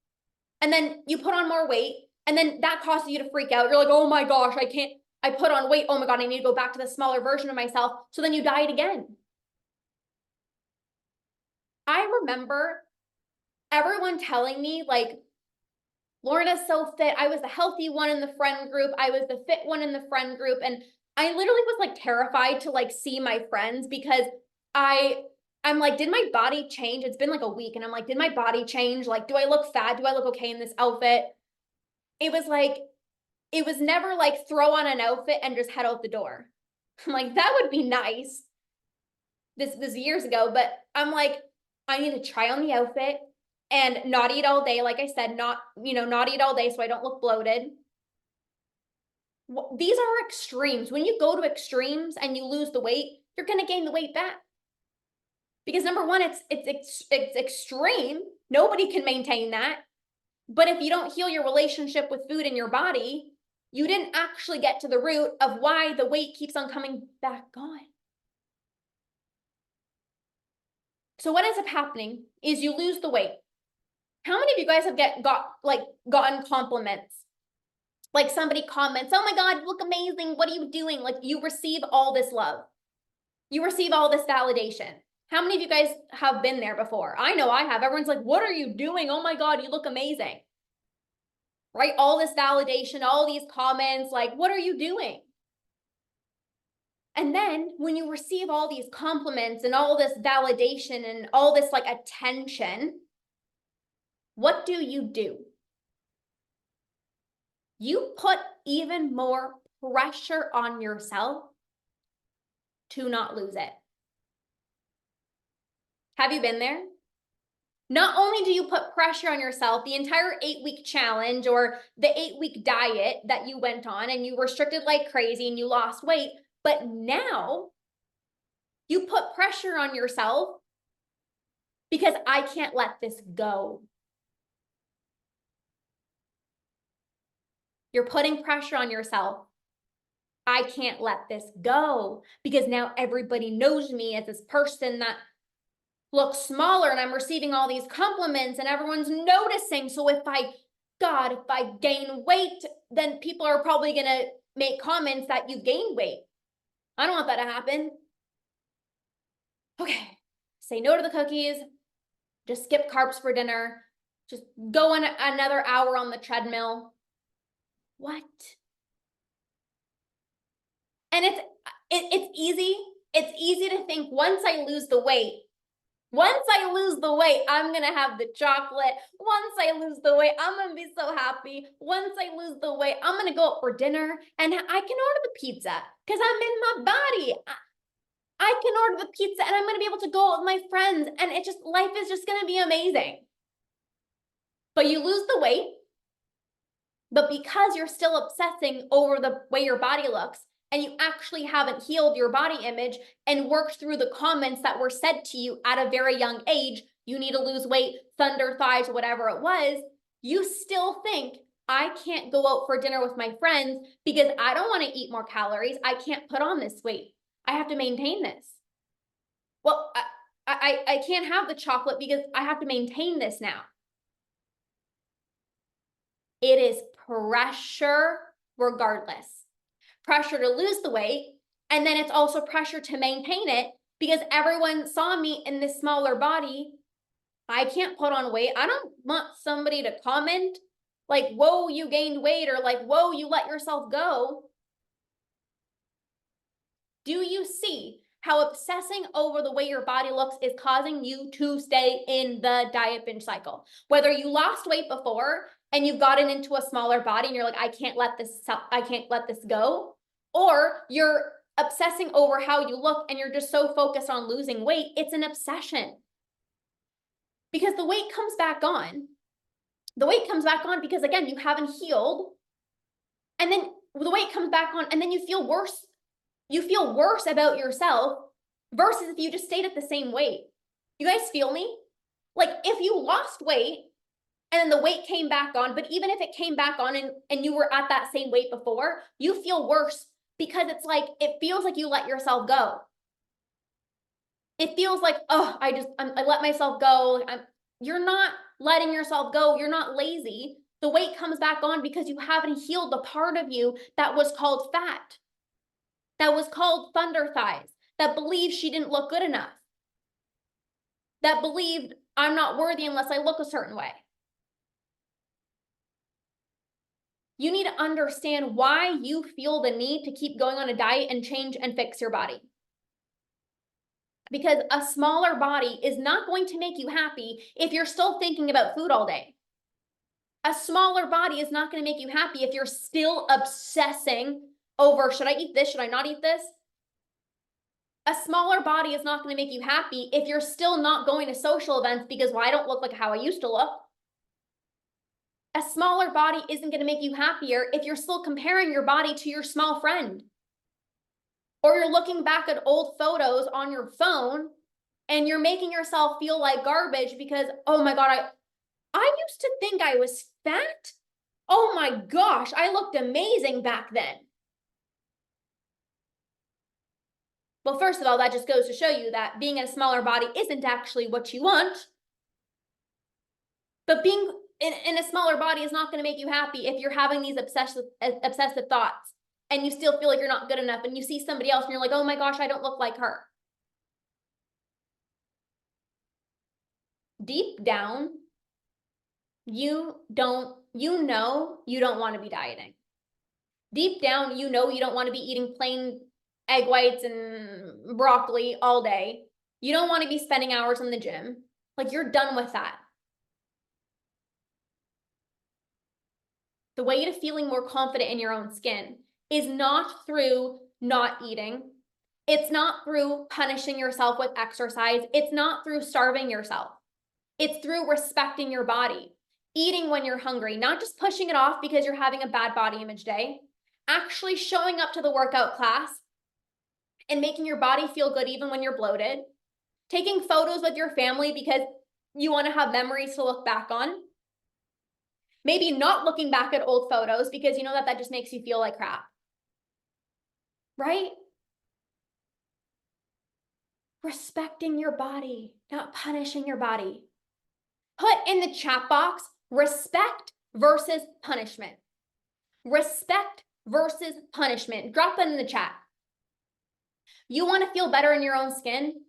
And then you put on more weight. And then that causes you to freak out. You're like, oh my gosh, I can't. I put on weight. Oh my God, I need to go back to the smaller version of myself. So then you diet again. I remember everyone telling me, like, Lorna's so fit. I was the healthy one in the friend group. I was the fit one in the friend group. And I literally was like terrified to like see my friends because I'm like, did my body change? It's been like a week. And I'm like, did my body change? Like, do I look fat? Do I look okay in this outfit? It was like, it was never like throw on an outfit and just head out the door. I'm like, that would be nice. This was years ago, but I'm like, I need to try on the outfit and not eat all day. Like I said, not eat all day so I don't look bloated. These are extremes. When you go to extremes and you lose the weight, you're going to gain the weight back. Because number one, it's extreme. Nobody can maintain that. But if you don't heal your relationship with food in your body, you didn't actually get to the root of why the weight keeps on coming back on. So what ends up happening is you lose the weight. How many of you guys have gotten compliments? Like somebody comments, oh my God, you look amazing. What are you doing? Like you receive all this love. You receive all this validation. How many of you guys have been there before? I know I have. Everyone's like, what are you doing? Oh my God, you look amazing. Right? All this validation, all these comments, like, what are you doing? And then when you receive all these compliments and all this validation and all this like attention, what do? You put even more pressure on yourself to not lose it. Have you been there? Not only do you put pressure on yourself, the entire 8-week challenge or the 8-week diet that you went on and you restricted like crazy and you lost weight, but now you put pressure on yourself because I can't let this go. You're putting pressure on yourself. I can't let this go because now everybody knows me as this person that looks smaller and I'm receiving all these compliments and everyone's noticing. So if I gain weight, then people are probably going to make comments that you gained weight. I don't want that to happen. Okay, say no to the cookies. Just skip carbs for dinner. Just go on another hour on the treadmill. What? And it's easy. It's easy to think once I lose the weight, I'm going to have the chocolate. Once I lose the weight, I'm going to be so happy. Once I lose the weight, I'm going to go out for dinner and I can order the pizza because I'm in my body. I can order the pizza and I'm going to be able to go out with my friends and life is just going to be amazing. But you lose the weight, but because you're still obsessing over the way your body looks and you actually haven't healed your body image and worked through the comments that were said to you at a very young age, you need to lose weight, thunder thighs, whatever it was, you still think, I can't go out for dinner with my friends because I don't want to eat more calories. I can't put on this weight. I have to maintain this. Well, I can't have the chocolate because I have to maintain this now. It is pressure regardless. Pressure to lose the weight, and then it's also pressure to maintain it because everyone saw me in this smaller body. I can't put on weight. I don't want somebody to comment like, whoa, you gained weight, or like, whoa, you let yourself go. Do you see how obsessing over the way your body looks is causing you to stay in the diet binge cycle? Whether you lost weight before and you've gotten into a smaller body and you're like, I can't let this go, or you're obsessing over how you look and you're just so focused on losing weight, it's an obsession. Because the weight comes back on. The weight comes back on because, again, you haven't healed. And then the weight comes back on and then you feel worse. You feel worse about yourself versus if you just stayed at the same weight. You guys feel me? Like if you lost weight and then the weight came back on, but even if it came back on and you were at that same weight before, you feel worse because it's like, it feels like you let yourself go. It feels like, oh, I let myself go. You're not letting yourself go. You're not lazy. The weight comes back on because you haven't healed the part of you that was called fat, that was called thunder thighs, that believed she didn't look good enough, that believed I'm not worthy unless I look a certain way. You need to understand why you feel the need to keep going on a diet and change and fix your body. Because a smaller body is not going to make you happy if you're still thinking about food all day. A smaller body is not going to make you happy if you're still obsessing over, should I eat this? Should I not eat this? A smaller body is not going to make you happy if you're still not going to social events because, well, I don't look like how I used to look. A smaller body isn't going to make you happier if you're still comparing your body to your small friend. Or you're looking back at old photos on your phone and you're making yourself feel like garbage because, oh my God, I used to think I was fat. Oh my gosh, I looked amazing back then. Well, first of all, that just goes to show you that being in a smaller body isn't actually what you want. But being in a smaller body is not going to make you happy if you're having these obsessive thoughts and you still feel like you're not good enough and you see somebody else and you're like, oh my gosh, I don't look like her. Deep down, you know you don't want to be dieting. Deep down, you know you don't want to be eating plain egg whites and broccoli all day. You don't want to be spending hours in the gym. Like, you're done with that. The way to feeling more confident in your own skin is not through not eating. It's not through punishing yourself with exercise. It's not through starving yourself. It's through respecting your body, eating when you're hungry, not just pushing it off because you're having a bad body image day, actually showing up to the workout class and making your body feel good even when you're bloated, taking photos with your family because you want to have memories to look back on, maybe not looking back at old photos because you know that just makes you feel like crap, right? Respecting your body, not punishing your body. Put in the chat box, respect versus punishment. Respect versus punishment. Drop that in the chat. You want to feel better in your own skin?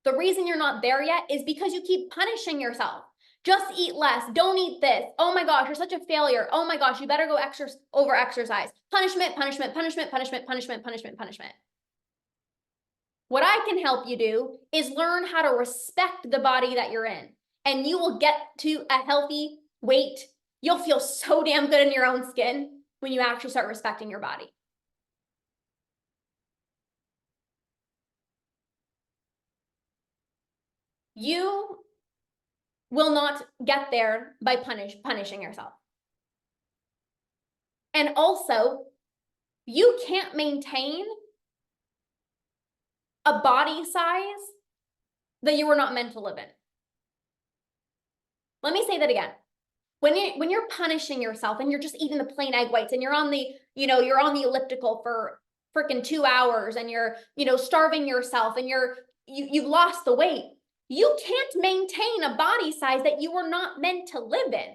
The reason you're not there yet is because you keep punishing yourself. Just eat less. Don't eat this. Oh my gosh, you're such a failure. Oh my gosh, you better go over exercise. Punishment, punishment, punishment, punishment, punishment, punishment, punishment. What I can help you do is learn how to respect the body that you're in, and you will get to a healthy weight. You'll feel so damn good in your own skin when you actually start respecting your body. You will not get there by punishing yourself. And also, you can't maintain a body size that you were not meant to live in. Let me say that again. When you're punishing yourself and you're just eating the plain egg whites and you're on the elliptical for freaking 2 hours and you're, starving yourself and you've lost the weight, you can't maintain a body size that you were not meant to live in.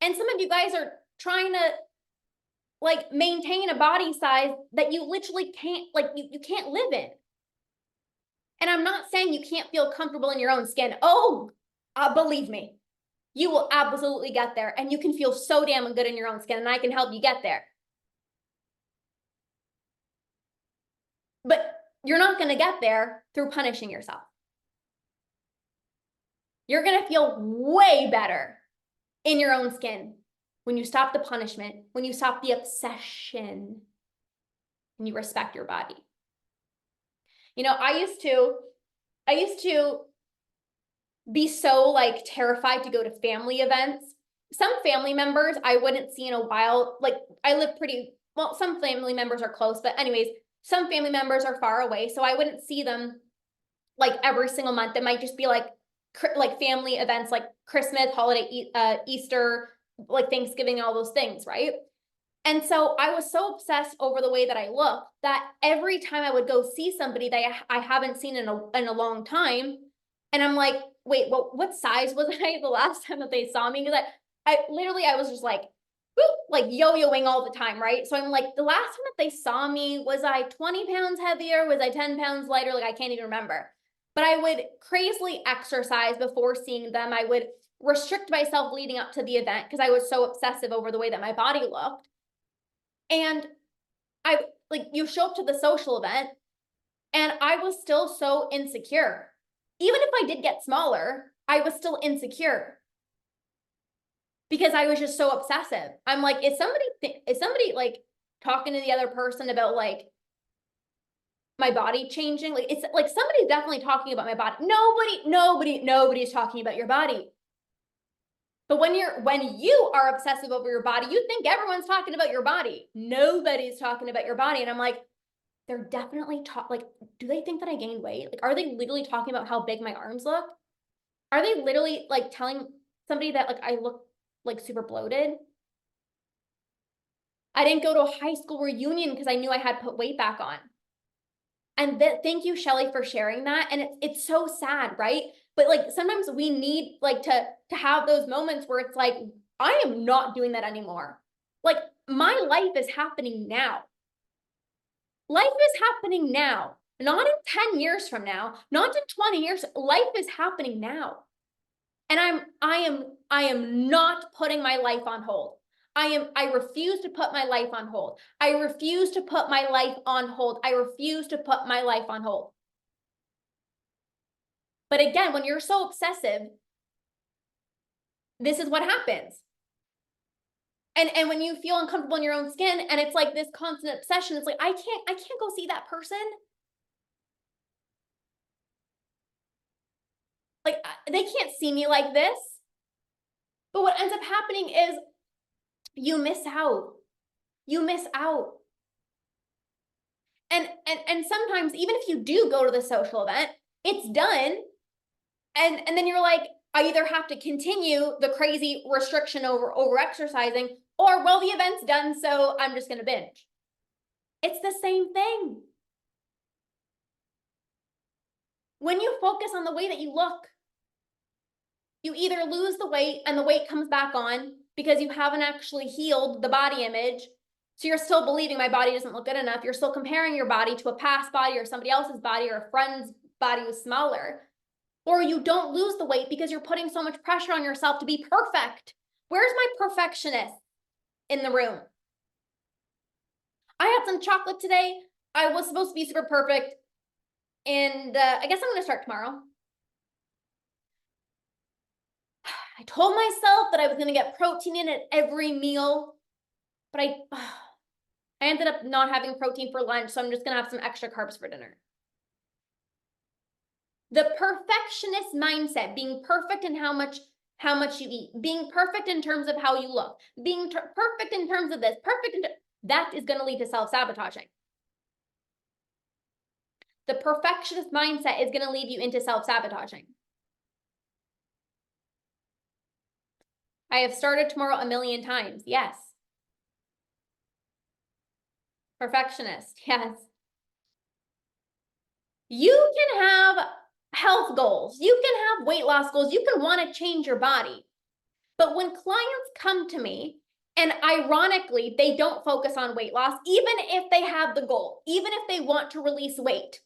And some of you guys are trying to maintain a body size that you literally can't, you can't live in. And I'm not saying you can't feel comfortable in your own skin. Oh, believe me, you will absolutely get there, and you can feel so damn good in your own skin, and I can help you get there. But you're not going to get there through punishing yourself. You're going to feel way better in your own skin when you stop the punishment, when you stop the obsession, and you respect your body. I used to be so terrified to go to family events. Some family members I wouldn't see in a while. I live some family members are close, but anyways, some family members are far away. So I wouldn't see them every single month. It might just be family events like Christmas, holiday, Easter, Thanksgiving, all those things, right? And so I was so obsessed over the way that I look that every time I would go see somebody that I haven't seen in a long time, and I'm like, wait, what size was I the last time that they saw me? Because I was just like, whoop, like yo-yoing all the time, right? So I'm like, the last time that they saw me, was I 20 pounds heavier? Was I 10 pounds lighter? Like, I can't even remember. But I would crazily exercise before seeing them. I would restrict myself leading up to the event because I was so obsessive over the way that my body looked. And you show up to the social event and I was still so insecure. Even if I did get smaller, I was still insecure because I was just so obsessive. I'm like, is somebody like talking to the other person about like my body changing? Like, it's like somebody's definitely talking about my body. Nobody's talking about your body. But when you are obsessive over your body, you think everyone's talking about your body. Nobody's talking about your body. And I'm like, they're definitely like, do they think that I gained weight? Like, are they literally talking about how big my arms look? Are they literally like telling somebody that like I look like super bloated? I didn't go to a high school reunion because I knew I had put weight back on. And thank you, Shelly, for sharing that. And it's so sad, right? But like sometimes we need like to have those moments where it's like, I am not doing that anymore. Like my life is happening now. Life is happening now, not in 10 years from now, not in 20 years. Life is happening now. And I am not putting my life on hold. I refuse to put my life on hold. I refuse to put my life on hold. I refuse to put my life on hold. But again, when you're so obsessive, this is what happens. And when you feel uncomfortable in your own skin and it's like this constant obsession, it's like, I can't go see that person. Like they can't see me like this. But what ends up happening is you miss out. You miss out. And sometimes even if you do go to the social event, it's done. And then you're like, I either have to continue the crazy restriction over exercising, or well, the event's done, so I'm just gonna binge. It's the same thing. When you focus on the way that you look, you either lose the weight and the weight comes back on because you haven't actually healed the body image. So you're still believing my body doesn't look good enough. You're still comparing your body to a past body or somebody else's body or a friend's body who's smaller. Or you don't lose the weight because you're putting so much pressure on yourself to be perfect. Where's my perfectionist in the room? I had some chocolate today. I was supposed to be super perfect. And I guess I'm going to start tomorrow. I told myself that I was going to get protein in at every meal, but I ended up not having protein for lunch, so I'm just going to have some extra carbs for dinner. The perfectionist mindset, being perfect in how much you eat, being perfect in terms of how you look, being perfect in terms of this, that is going to lead to self-sabotaging. The perfectionist mindset is going to lead you into self-sabotaging. I have started tomorrow a million times. Yes. Perfectionist. Yes. You can have health goals. You can have weight loss goals. You can want to change your body. But when clients come to me, and ironically, they don't focus on weight loss, even if they have the goal, even if they want to release weight,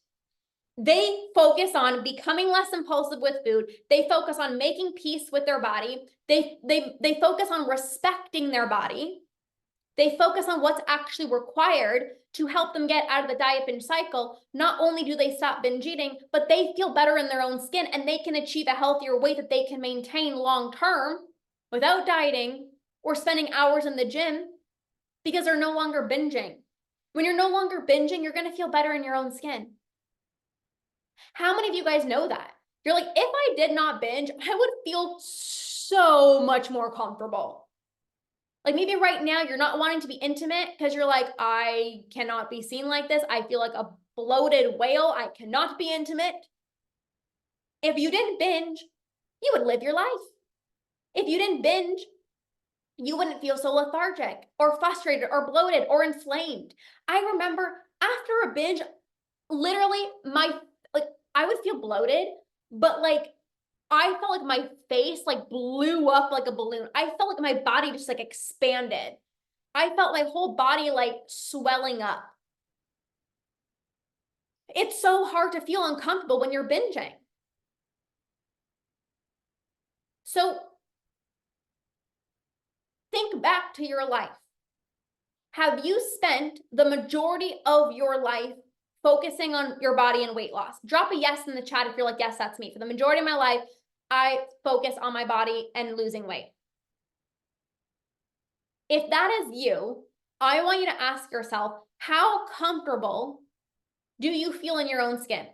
they focus on becoming less impulsive with food. They focus on making peace with their body. They focus on respecting their body. They focus on what's actually required to help them get out of the diet binge cycle. Not only do they stop binge eating, but they feel better in their own skin and they can achieve a healthier weight that they can maintain long term without dieting or spending hours in the gym because they're no longer binging. When you're no longer binging, you're going to feel better in your own skin. How many of you guys know that? You're like, if I did not binge, I would feel so much more comfortable. Like maybe right now you're not wanting to be intimate because you're like, I cannot be seen like this. I feel like a bloated whale. I cannot be intimate. If you didn't binge, you would live your life. If you didn't binge, you wouldn't feel so lethargic or frustrated or bloated or inflamed. I remember after a binge, literally I would feel bloated, but like I felt like my face like blew up like a balloon. I felt like my body just like expanded. I felt my whole body like swelling up. It's so hard to feel uncomfortable when you're binging. So think back to your life. Have you spent the majority of your life focusing on your body and weight loss? Drop a yes in the chat if you're like, yes, that's me. For the majority of my life, I focus on my body and losing weight. If that is you, I want you to ask yourself, how comfortable do you feel in your own skin?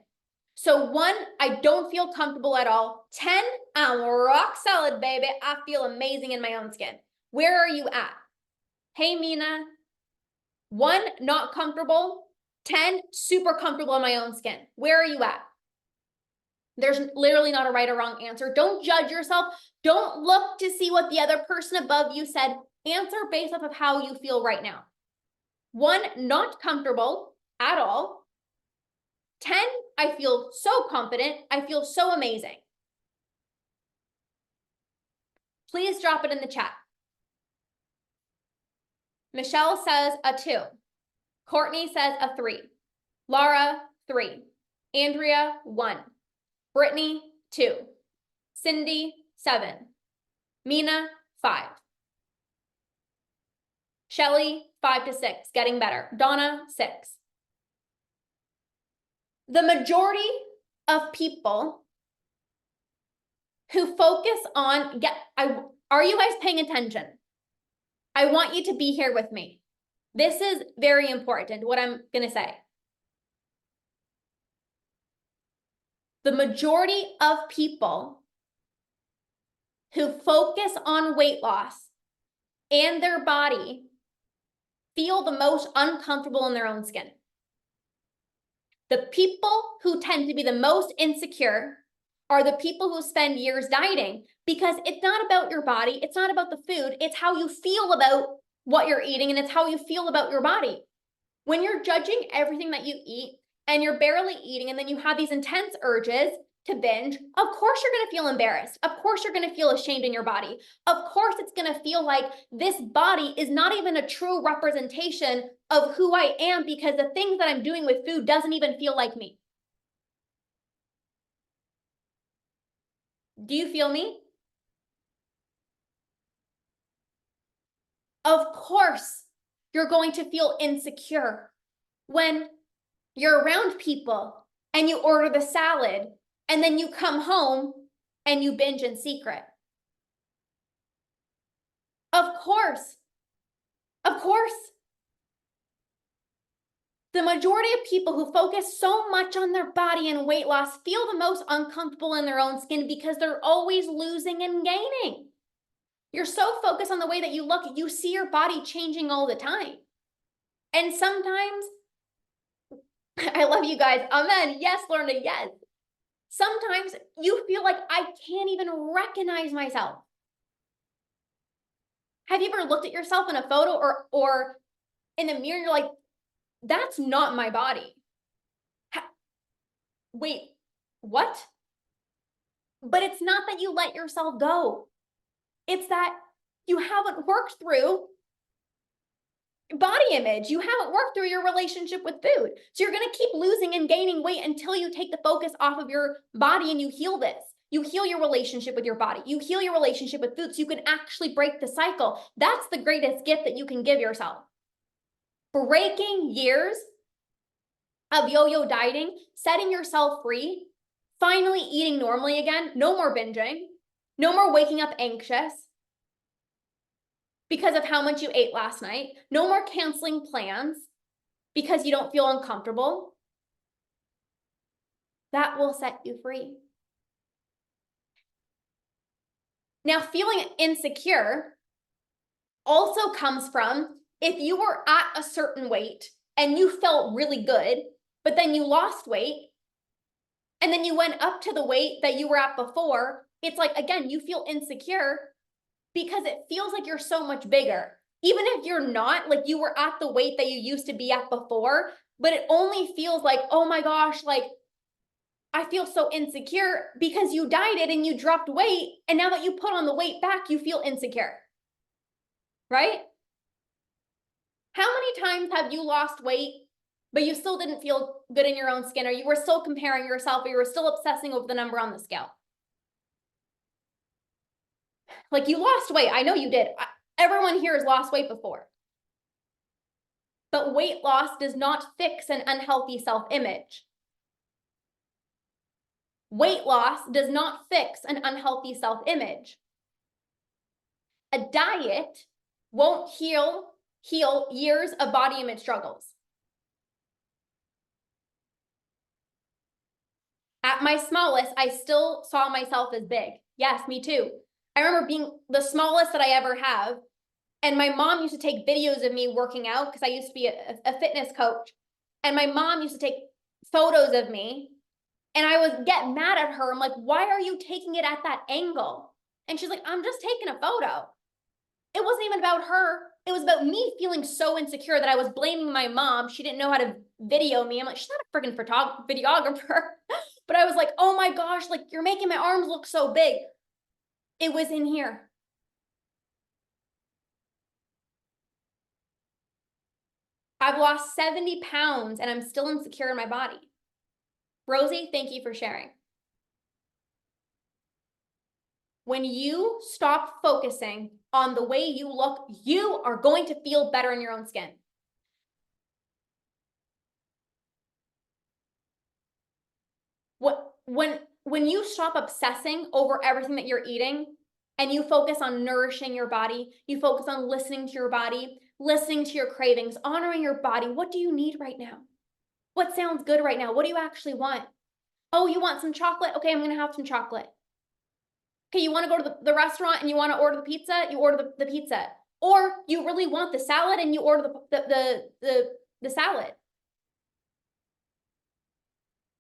So 1, I don't feel comfortable at all. 10, I'm rock solid, baby. I feel amazing in my own skin. Where are you at? Hey, Mina. 1, not comfortable. 10, super comfortable in my own skin. Where are you at? There's literally not a right or wrong answer. Don't judge yourself. Don't look to see what the other person above you said. Answer based off of how you feel right now. 1, not comfortable at all. 10, I feel so confident. I feel so amazing. Please drop it in the chat. Michelle says a 2. Courtney says a 3. Laura, 3. Andrea, 1. Brittany, 2. Cindy, 7. Mina, 5. Shelly, 5 to 6, getting better. Donna, 6. The majority of people who focus on, are you guys paying attention? I want you to be here with me. This is very important, what I'm going to say. The majority of people who focus on weight loss and their body feel the most uncomfortable in their own skin. The people who tend to be the most insecure are the people who spend years dieting, because it's not about your body. It's not about the food. It's how you feel about what you're eating, and it's how you feel about your body. When you're judging everything that you eat and you're barely eating, and then you have these intense urges to binge, of course you're going to feel embarrassed. Of course you're going to feel ashamed in your body. Of course it's going to feel like this body is not even a true representation of who I am, because the things that I'm doing with food doesn't even feel like me. Do you feel me? Of course you're going to feel insecure when you're around people and you order the salad and then you come home and you binge in secret. Of course. Of course. The majority of people who focus so much on their body and weight loss feel the most uncomfortable in their own skin, because they're always losing and gaining. You're so focused on the way that you look, you see your body changing all the time. And sometimes, I love you guys. Amen. Yes, Lorna, yes. Sometimes you feel like I can't even recognize myself. Have you ever looked at yourself in a photo or in the mirror and you're like, that's not my body? Wait, what? But it's not that you let yourself go. It's that you haven't worked through body image. You haven't worked through your relationship with food. So you're going to keep losing and gaining weight until you take the focus off of your body and you heal this. You heal your relationship with your body. You heal your relationship with food so you can actually break the cycle. That's the greatest gift that you can give yourself. Breaking years of yo-yo dieting, setting yourself free, finally eating normally again, no more binging, no more waking up anxious because of how much you ate last night, no more canceling plans because you don't feel uncomfortable. That will set you free. Now, feeling insecure also comes from if you were at a certain weight and you felt really good, but then you lost weight and then you went up to the weight that you were at before, it's like, again, you feel insecure because it feels like you're so much bigger. Even if you're not, like you were at the weight that you used to be at before, but it only feels like, oh my gosh, like I feel so insecure because you dieted and you dropped weight. And now that you put on the weight back, you feel insecure, right? How many times have you lost weight, but you still didn't feel good in your own skin, or you were still comparing yourself, or you were still obsessing over the number on the scale? Like, you lost weight. I know you did. Everyone here has lost weight before. But weight loss does not fix an unhealthy self-image. Weight loss does not fix an unhealthy self-image. A diet won't heal years of body image struggles. At my smallest, I still saw myself as big. Yes, me too. I remember being the smallest that I ever have. And my mom used to take videos of me working out because I used to be a fitness coach. And my mom used to take photos of me. And I would get mad at her. I'm like, why are you taking it at that angle? And she's like, I'm just taking a photo. It wasn't even about her. It was about me feeling so insecure that I was blaming my mom. She didn't know how to video me. I'm like, she's not a freaking videographer. But I was like, oh my gosh, like, you're making my arms look so big. It was in here. I've lost 70 pounds and I'm still insecure in my body. Rosie, thank you for sharing. When you stop focusing on the way you look, you are going to feel better in your own skin. When you stop obsessing over everything that you're eating and you focus on nourishing your body, you focus on listening to your body, listening to your cravings, honoring your body. What do you need right now? What sounds good right now? What do you actually want? Oh, you want some chocolate? Okay, I'm going to have some chocolate. Okay, you want to go to the restaurant and you want to order the pizza? You order the pizza. Or you really want the salad and you order the salad.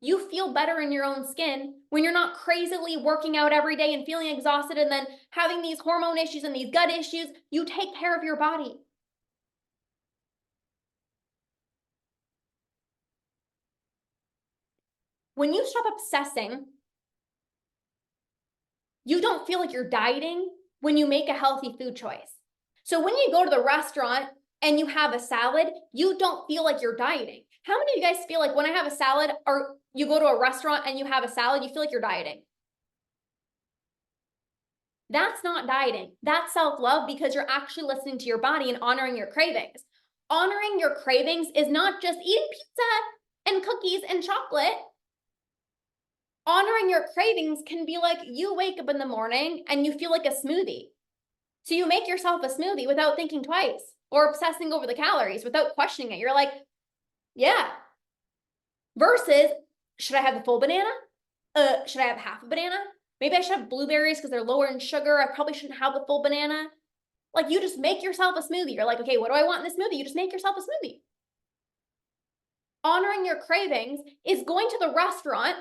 You feel better in your own skin when you're not crazily working out every day and feeling exhausted and then having these hormone issues and these gut issues. You take care of your body. When you stop obsessing, you don't feel like you're dieting when you make a healthy food choice. So when you go to the restaurant and you have a salad, you don't feel like you're dieting. How many of you guys feel like when I have a salad, or you go to a restaurant and you have a salad, you feel like you're dieting? That's not dieting. That's self-love, because you're actually listening to your body and honoring your cravings. Honoring your cravings is not just eating pizza and cookies and chocolate. Honoring your cravings can be like, you wake up in the morning and you feel like a smoothie. So you make yourself a smoothie without thinking twice or obsessing over the calories without questioning it. You're like, yeah. Versus, should I have the full banana? Should I have half a banana? Maybe I should have blueberries because they're lower in sugar. I probably shouldn't have the full banana. Like, you just make yourself a smoothie. You're like, okay, what do I want in this smoothie? You just make yourself a smoothie. Honoring your cravings is going to the restaurant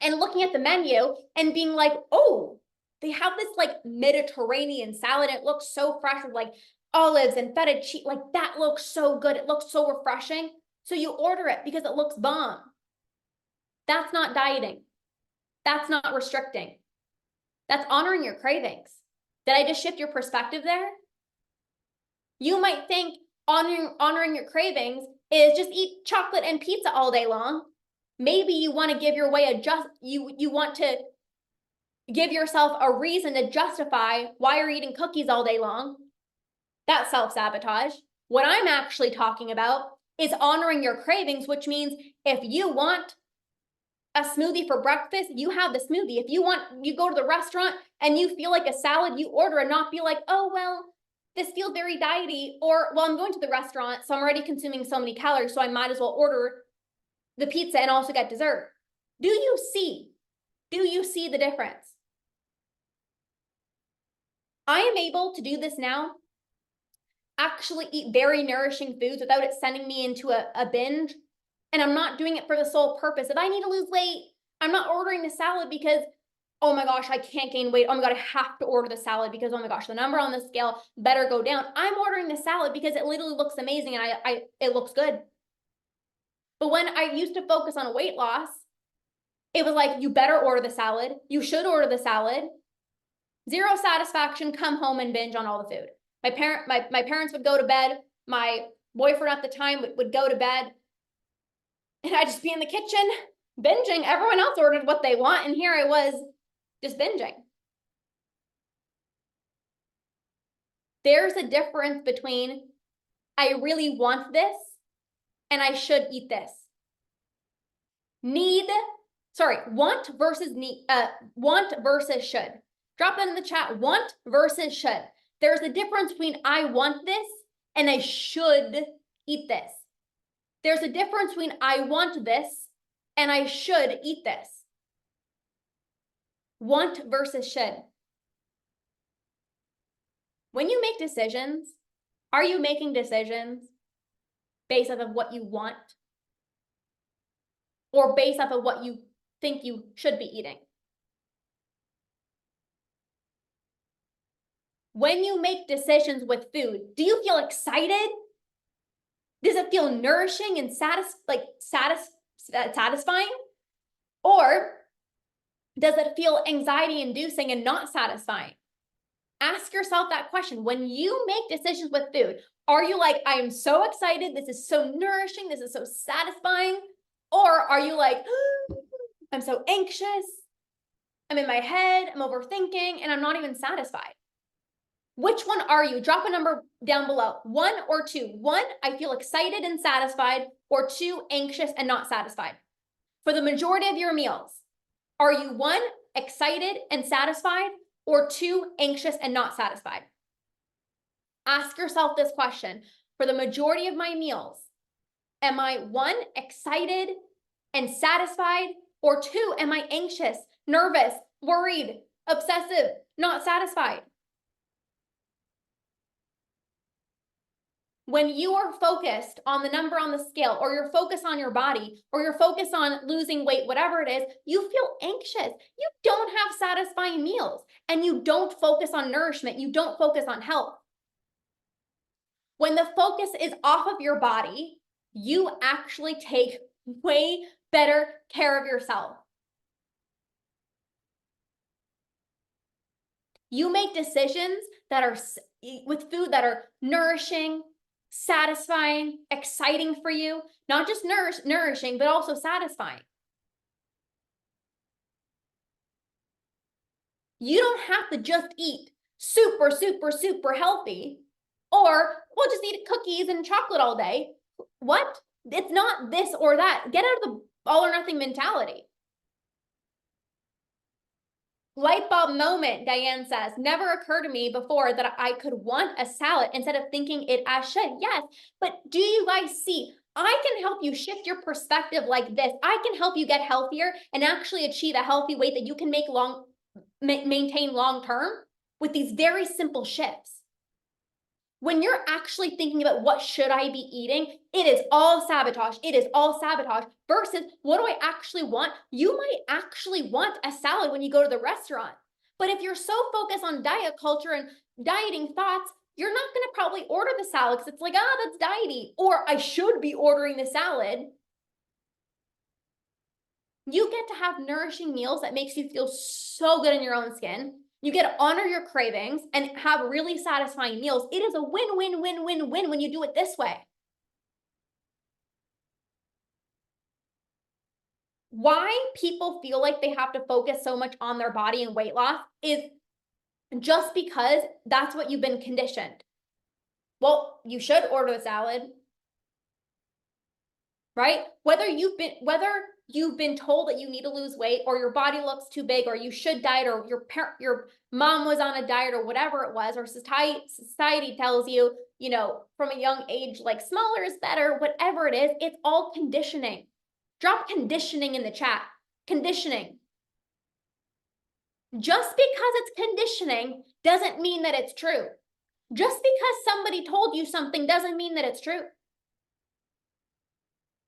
and looking at the menu and being like, oh, they have this like Mediterranean salad. It looks so fresh with like olives and feta cheese. Like, that looks so good. It looks so refreshing. So you order it because it looks bomb. That's not dieting. That's not restricting. That's honoring your cravings. Did I just shift your perspective there? You might think honoring your cravings is just eat chocolate and pizza all day long. Maybe you want to give your way you want to give yourself a reason to justify why you're eating cookies all day long. That's self-sabotage. What I'm actually talking about is honoring your cravings, which means if you want a smoothie for breakfast, you have the smoothie. If you go to the restaurant and you feel like a salad, you order and not be like, oh, well, this feels very diety, or, well, I'm going to the restaurant, so I'm already consuming so many calories, so I might as well order the pizza and also get dessert. Do you see the difference? I am able to do this now, actually eat very nourishing foods without it sending me into a binge. And I'm not doing it for the sole purpose. If I need to lose weight, I'm not ordering the salad because, oh my gosh, I can't gain weight. Oh my God, I have to order the salad because, oh my gosh, the number on the scale better go down. I'm ordering the salad because it literally looks amazing and it looks good. But when I used to focus on weight loss, It was like, you better order the salad. You should order the salad. Zero satisfaction, come home and binge on all the food. My parents would go to bed. My boyfriend at the time would go to bed. And I'd just be in the kitchen binging. Everyone else ordered what they want. And here I was just binging. There's a difference between I really want this and I should eat this. Want versus need, want versus should. Drop that in the chat, want versus should. There's a difference between I want this and I should eat this. There's a difference between I want this and I should eat this. Want versus should. When you make decisions, are you making decisions based off of what you want or based off of what you think you should be eating? When you make decisions with food, do you feel excited? Does it feel nourishing and satisfying? Or does it feel anxiety inducing and not satisfying? Ask yourself that question. When you make decisions with food, are you like, I am so excited, this is so nourishing, this is so satisfying? Or are you like, I'm so anxious, I'm in my head, I'm overthinking, and I'm not even satisfied? Which one are you? Drop a number down below. 1 or 2. 1, I feel excited and satisfied, or 2, anxious and not satisfied. For the majority of your meals, are you 1, excited and satisfied, or 2, anxious and not satisfied? Ask yourself this question. For the majority of my meals, am I 1, excited and satisfied, or 2, am I anxious, nervous, worried, obsessive, not satisfied? When you are focused on the number on the scale, or you're focused on your body, or you're focused on losing weight, whatever it is, you feel anxious. You don't have satisfying meals, and you don't focus on nourishment. You don't focus on health. When the focus is off of your body, you actually take way better care of yourself. You make decisions that are with food that are nourishing, satisfying, exciting for you, not just nourishing, but also satisfying. You don't have to just eat super, super, super healthy, or we'll just eat cookies and chocolate all day. What? It's not this or that. Get out of the all or nothing mentality. Light bulb moment, Diane says, never occurred to me before that I could want a salad instead of thinking it as should. Yes, but do you guys see? I can help you shift your perspective like this. I can help you get healthier and actually achieve a healthy weight that you can maintain long term with these very simple shifts. When you're actually thinking about what should I be eating, it is all sabotage. It is all sabotage versus what do I actually want? You might actually want a salad when you go to the restaurant. But if you're so focused on diet culture and dieting thoughts, you're not going to probably order the salad because it's like, that's diety. Or I should be ordering the salad. You get to have nourishing meals that makes you feel so good in your own skin. You get to honor your cravings and have really satisfying meals. It is a win-win-win-win-win when you do it this way. Why people feel like they have to focus so much on their body and weight loss is just because that's what you've been conditioned. Well, you should order the salad, right? Whether you've been told that you need to lose weight, or your body looks too big, or you should diet, or your mom was on a diet, or whatever it was, or society tells you, from a young age, like smaller is better, whatever it is, it's all conditioning. Drop conditioning in the chat. Conditioning. Just because it's conditioning doesn't mean that it's true. Just because somebody told you something doesn't mean that it's true.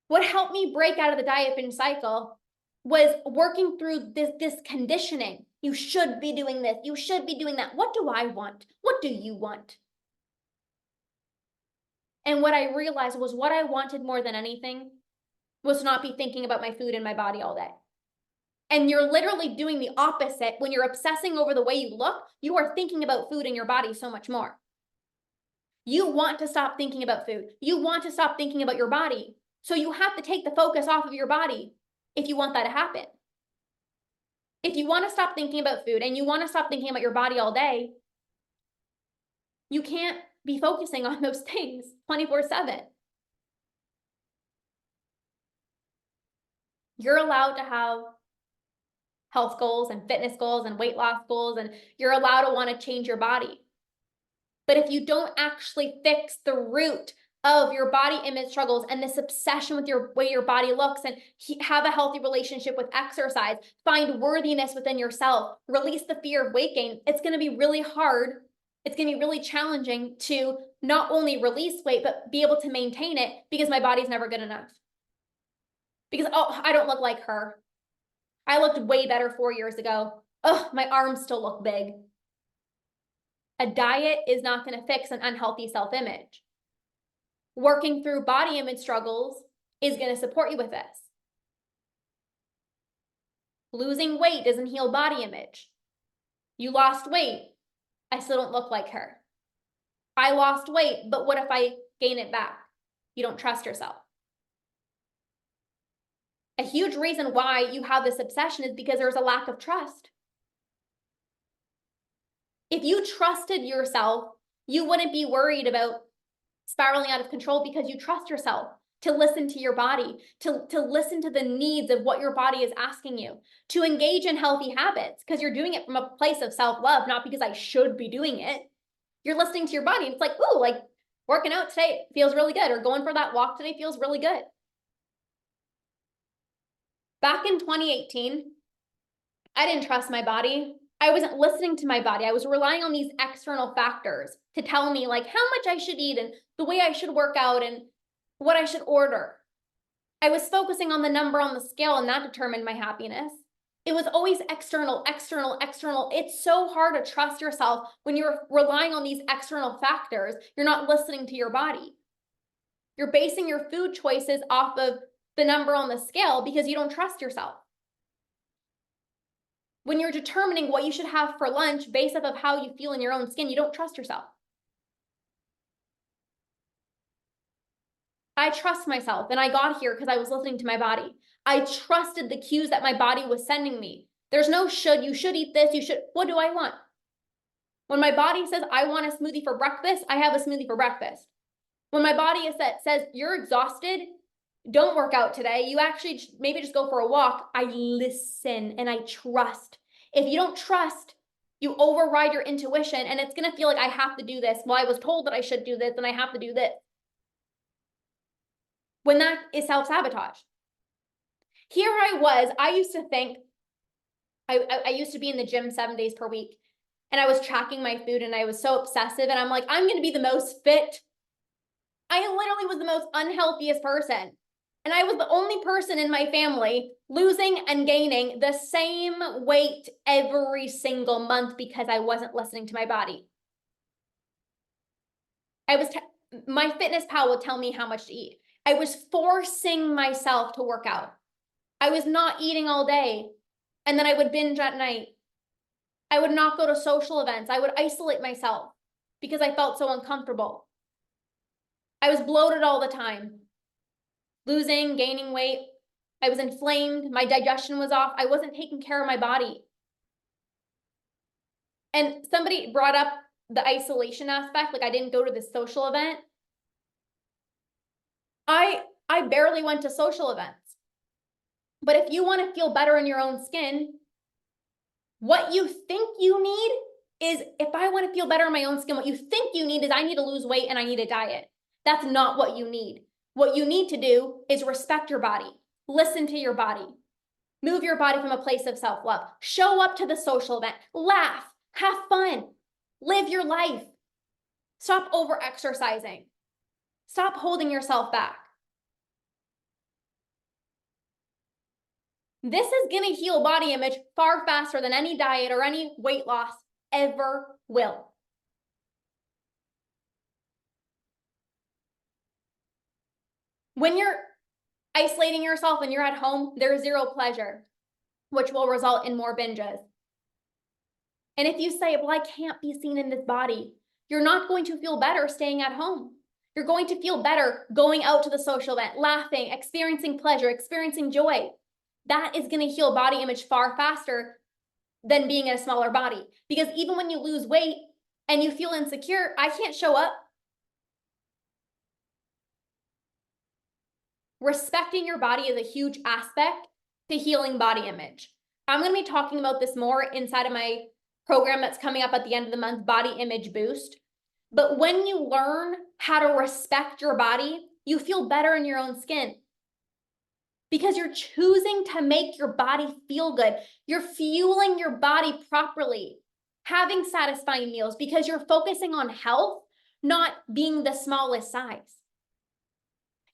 What helped me break out of the diet binge cycle was working through this conditioning. You should be doing this. You should be doing that. What do I want? What do you want? And what I realized was what I wanted more than anything was not be thinking about my food and my body all day. And you're literally doing the opposite. When you're obsessing over the way you look, you are thinking about food in your body so much more. You want to stop thinking about food. You want to stop thinking about your body. So you have to take the focus off of your body if you want that to happen. If you want to stop thinking about food and you want to stop thinking about your body all day, you can't be focusing on those things 24/7. You're allowed to have health goals and fitness goals and weight loss goals, and you're allowed to want to change your body. But if you don't actually fix the root of your body image struggles and this obsession with your way your body looks, and have a healthy relationship with exercise, find worthiness within yourself, release the fear of weight gain, it's going to be really hard. It's going to be really challenging to not only release weight, but be able to maintain it, because my body's never good enough. Because, oh, I don't look like her. I looked way better 4 years ago. Oh, my arms still look big. A diet is not going to fix an unhealthy self-image. Working through body image struggles is going to support you with this. Losing weight doesn't heal body image. You lost weight. I still don't look like her. I lost weight, but what if I gain it back? You don't trust yourself. A huge reason why you have this obsession is because there's a lack of trust. If you trusted yourself, you wouldn't be worried about spiraling out of control, because you trust yourself to listen to your body, to listen to the needs of what your body is asking you, to engage in healthy habits, because you're doing it from a place of self-love, not because I should be doing it. You're listening to your body. It's like, ooh, like working out today feels really good, or going for that walk today feels really good. Back in 2018, I didn't trust my body. I wasn't listening to my body. I was relying on these external factors to tell me like how much I should eat and the way I should work out and what I should order. I was focusing on the number on the scale, and that determined my happiness. It was always external, external, external. It's so hard to trust yourself when you're relying on these external factors. You're not listening to your body. You're basing your food choices off of the number on the scale because you don't trust yourself. When you're determining what you should have for lunch based off of how you feel in your own skin, you don't trust yourself. I trust myself, and I got here because I was listening to my body. I trusted the cues that my body was sending me. There's no should, you should eat this, you should, what do I want? When my body says I want a smoothie for breakfast, I have a smoothie for breakfast. When my body says you're exhausted, don't work out today, you actually maybe just go for a walk, I listen and I trust. If you don't trust, you override your intuition, and it's going to feel like I have to do this. Well, I was told that I should do this, and I have to do this. When that is self-sabotage. Here I used to think, I used to be in the gym 7 days per week, and I was tracking my food, and I was so obsessive, and I'm like, I'm going to be the most fit. I literally was the most unhealthiest person. And I was the only person in my family losing and gaining the same weight every single month because I wasn't listening to my body. My fitness pal would tell me how much to eat. I was forcing myself to work out. I was not eating all day, and then I would binge at night. I would not go to social events. I would isolate myself because I felt so uncomfortable. I was bloated all the time, losing, gaining weight. I was inflamed. My digestion was off. I wasn't taking care of my body. And somebody brought up the isolation aspect, like I didn't go to this social event. I barely went to social events. But if you want to feel better in your own skin, what you think you need is, if I want to feel better in my own skin, what you think you need is I need to lose weight and I need a diet. That's not what you need. What you need to do is respect your body, listen to your body, move your body from a place of self-love, show up to the social event, laugh, have fun, live your life. Stop over-exercising. Stop holding yourself back. This is going to heal body image far faster than any diet or any weight loss ever will. When you're isolating yourself and you're at home, there's zero pleasure. which will result in more binges. And if you say, well, I can't be seen in this body, you're not going to feel better staying at home. You're going to feel better going out to the social event, laughing, experiencing pleasure, experiencing joy. That is going to heal body image far faster than being in a smaller body. Because even when you lose weight and you feel insecure, I can't show up. Respecting your body is a huge aspect to healing body image. I'm going to be talking about this more inside of my program that's coming up at the end of the month, Body Image Boost. But when you learn how to respect your body, you feel better in your own skin because you're choosing to make your body feel good. You're fueling your body properly, having satisfying meals because you're focusing on health, not being the smallest size.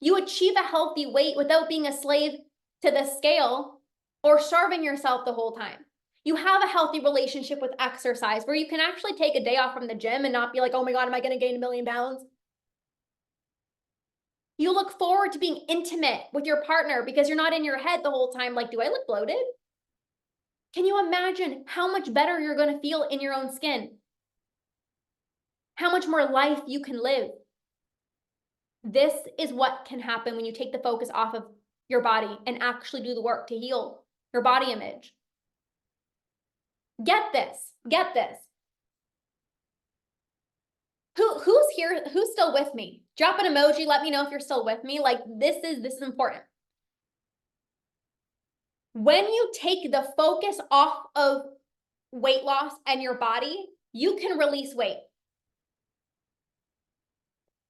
You achieve a healthy weight without being a slave to the scale or starving yourself the whole time. You have a healthy relationship with exercise where you can actually take a day off from the gym and not be like, oh my God, am I going to gain 1 million pounds? You look forward to being intimate with your partner because you're not in your head the whole time like, do I look bloated? Can you imagine how much better you're going to feel in your own skin? How much more life you can live? This is what can happen when you take the focus off of your body and actually do the work to heal your body image. Get this. Get this. Who's here? Who's still with me? Drop an emoji. Let me know if you're still with me. Like this is important. When you take the focus off of weight loss and your body, you can release weight.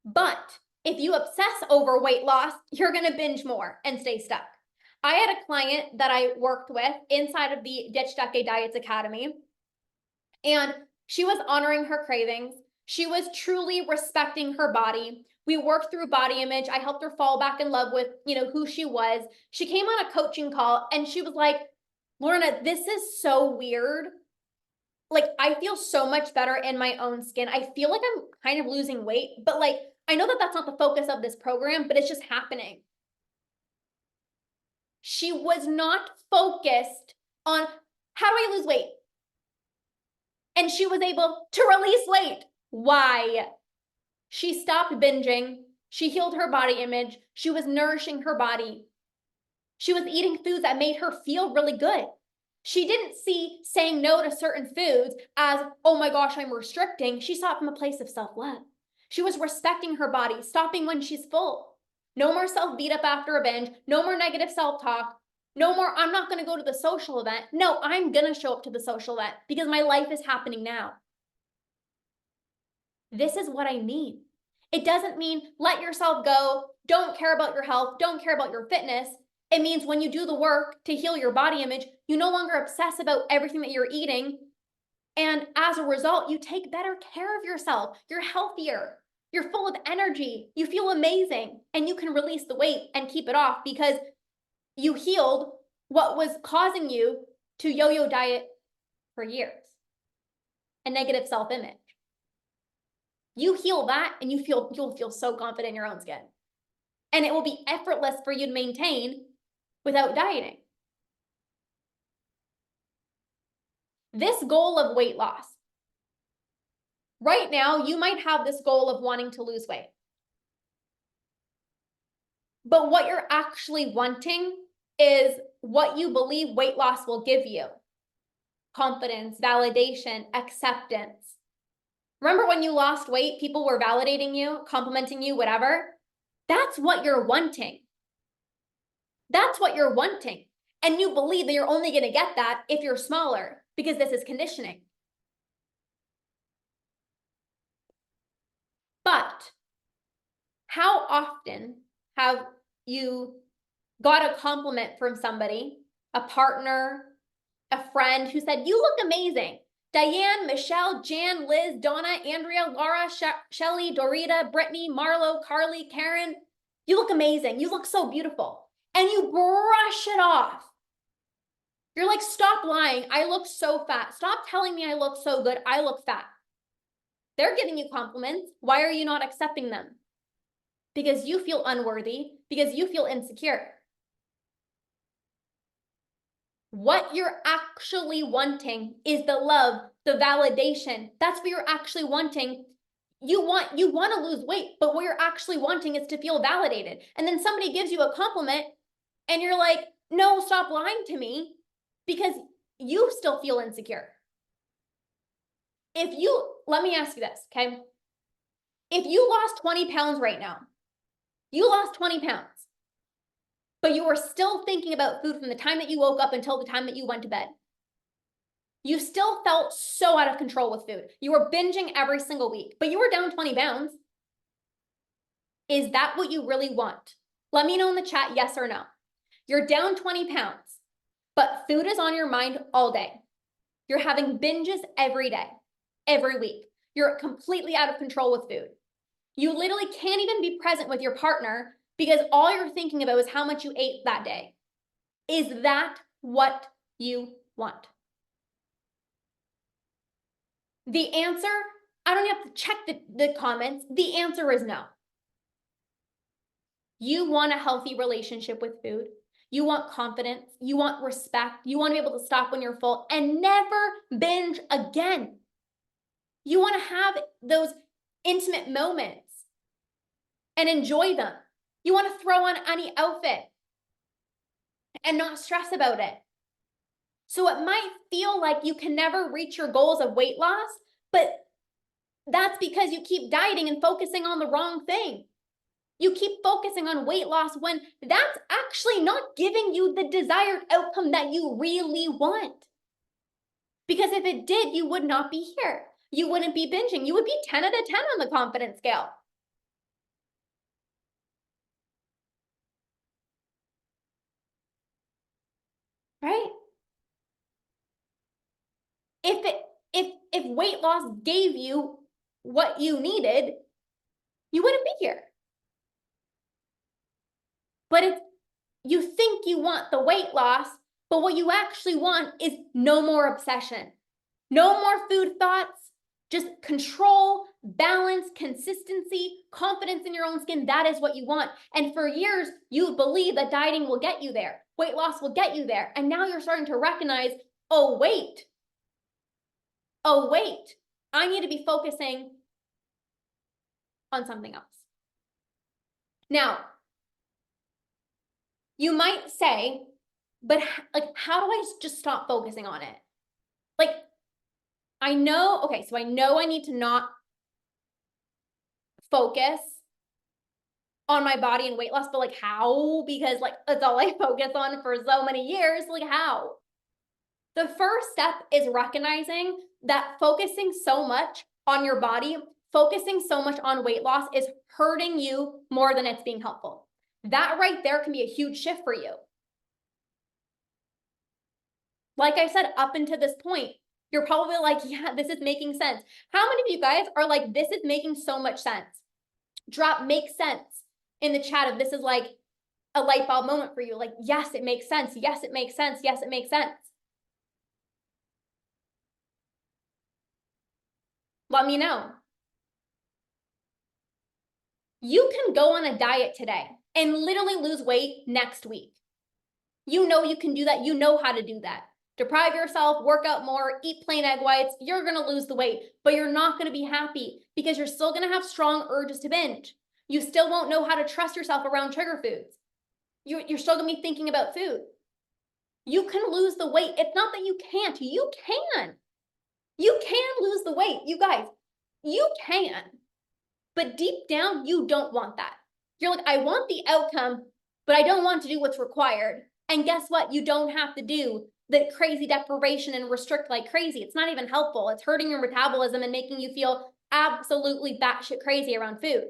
But if you obsess over weight loss, you're going to binge more and stay stuck. I had a client that I worked with inside of the Ditch Decade Diets Academy, and she was honoring her cravings. She was truly respecting her body. We worked through body image. I helped her fall back in love with, who she was. She came on a coaching call and she was like, Lorna, this is so weird. Like, I feel so much better in my own skin. I feel like I'm kind of losing weight, but like, I know that that's not the focus of this program, but it's just happening. She was not focused on how do I lose weight? And she was able to release weight. Why? She stopped binging. She healed her body image. She was nourishing her body. She was eating foods that made her feel really good. She didn't see saying no to certain foods as, oh my gosh, I'm restricting. She saw it from a place of self-love. She was respecting her body, stopping when she's full. No more self-beat up after a binge. No more negative self-talk. No more, I'm not going to go to the social event. No, I'm going to show up to the social event because my life is happening now. This is what I mean. It doesn't mean let yourself go, don't care about your health, don't care about your fitness. It means when you do the work to heal your body image, you no longer obsess about everything that you're eating. And as a result, you take better care of yourself. You're healthier. You're full of energy. You feel amazing. And you can release the weight and keep it off because you healed what was causing you to yo-yo diet for years. A negative self-image. You heal that and you'll feel so confident in your own skin. And it will be effortless for you to maintain without dieting. This goal of weight loss. Right now, you might have this goal of wanting to lose weight. But what you're actually wanting is what you believe weight loss will give you. Confidence, validation, acceptance. Remember when you lost weight, people were validating you, complimenting you, whatever? That's what you're wanting. That's what you're wanting. And you believe that you're only going to get that if you're smaller because this is conditioning. But how often have you got a compliment from somebody, a partner, a friend who said, you look amazing. Diane, Michelle, Jan, Liz, Donna, Andrea, Laura, Shelly, Dorita, Brittany, Marlo, Carly, Karen, you look amazing. You look so beautiful. And you brush it off. You're like, stop lying. I look so fat. Stop telling me I look so good. I look fat. They're giving you compliments. Why are you not accepting them? Because you feel unworthy, because you feel insecure. What you're actually wanting is the love, the validation. That's what you're actually wanting. You want to lose weight, but what you're actually wanting is to feel validated. And then somebody gives you a compliment and you're like, no, stop lying to me, because you still feel insecure. Let me ask you this, okay? If you lost 20 pounds right now, you lost 20 pounds, but you were still thinking about food from the time that you woke up until the time that you went to bed. You still felt so out of control with food. You were binging every single week, but you were down 20 pounds. Is that what you really want? Let me know in the chat, yes or no. You're down 20 pounds, but food is on your mind all day. You're having binges every day, every week. You're completely out of control with food. You literally can't even be present with your partner because all you're thinking about is how much you ate that day. Is that what you want? The answer, I don't have to check the comments. The answer is no. You want a healthy relationship with food. You want confidence. You want respect. You want to be able to stop when you're full and never binge again. You want to have those intimate moments and enjoy them. You want to throw on any outfit and not stress about it. So it might feel like you can never reach your goals of weight loss, but that's because you keep dieting and focusing on the wrong thing. You keep focusing on weight loss when that's actually not giving you the desired outcome that you really want. Because if it did, you would not be here. You wouldn't be binging. You would be 10 out of 10 on the confidence scale. Right? If weight loss gave you what you needed, you wouldn't be here. But if you think you want the weight loss, but what you actually want is no more obsession, no more food thoughts, just control, balance, consistency, confidence in your own skin. That is what you want. And for years, you believe that dieting will get you there. Weight loss will get you there. And now you're starting to recognize, oh, wait, I need to be focusing on something else. Now, you might say, but like, how do I just stop focusing on it? Like, I know I need to not focus on my body and weight loss, but like how? Because like that's all I focus on for so many years. Like how? The first step is recognizing that focusing so much on your body, focusing so much on weight loss is hurting you more than it's being helpful. That right there can be a huge shift for you. Like I said, up until this point, you're probably like, yeah, this is making sense. How many of you guys are like, this is making so much sense? Drop makes sense in the chat if this is like a light bulb moment for you. Like, yes, it makes sense. Yes, it makes sense. Yes, it makes sense. Let me know. You can go on a diet today and literally lose weight next week. You know you can do that. You know how to do that. Deprive yourself, work out more, eat plain egg whites. You're going to lose the weight, but you're not going to be happy because you're still going to have strong urges to binge. You still won't know how to trust yourself around trigger foods. You're still going to be thinking about food. You can lose the weight. It's not that you can't. You can. You can lose the weight. You guys, you can. But deep down, you don't want that. You're like, I want the outcome, but I don't want to do what's required. And guess what? You don't have to do the crazy deprivation and restrict like crazy. It's not even helpful. It's hurting your metabolism and making you feel absolutely batshit crazy around food.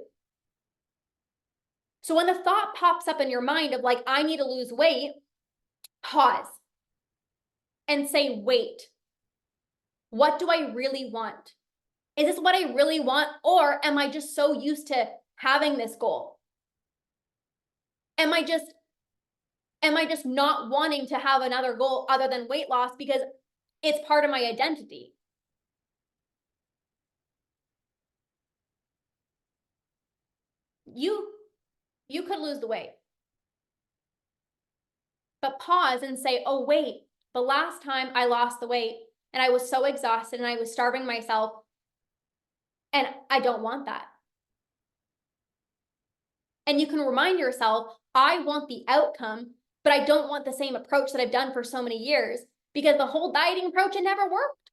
So when the thought pops up in your mind of like, I need to lose weight, pause and say, wait, what do I really want? Is this what I really want? Or am I just so used to having this goal? Am I just not wanting to have another goal other than weight loss because it's part of my identity? You could lose the weight. But pause and say, oh, wait, the last time I lost the weight and I was so exhausted and I was starving myself, and I don't want that. And you can remind yourself, I want the outcome, but I don't want the same approach that I've done for so many years, because the whole dieting approach, it never worked.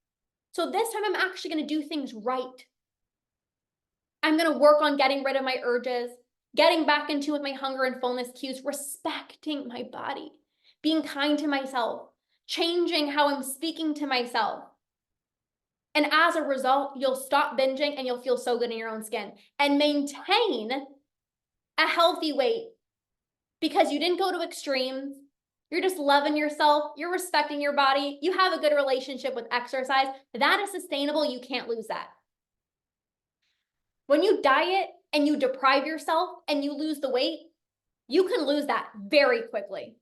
So this time I'm actually going to do things right. I'm going to work on getting rid of my urges, getting back into with my hunger and fullness cues, respecting my body, being kind to myself, changing how I'm speaking to myself. And as a result, you'll stop binging and you'll feel so good in your own skin and maintain a healthy weight, because you didn't go to extremes. You're just loving yourself. You're respecting your body. You have a good relationship with exercise. That is sustainable. You can't lose that. When you diet and you deprive yourself and you lose the weight, you can lose that very quickly.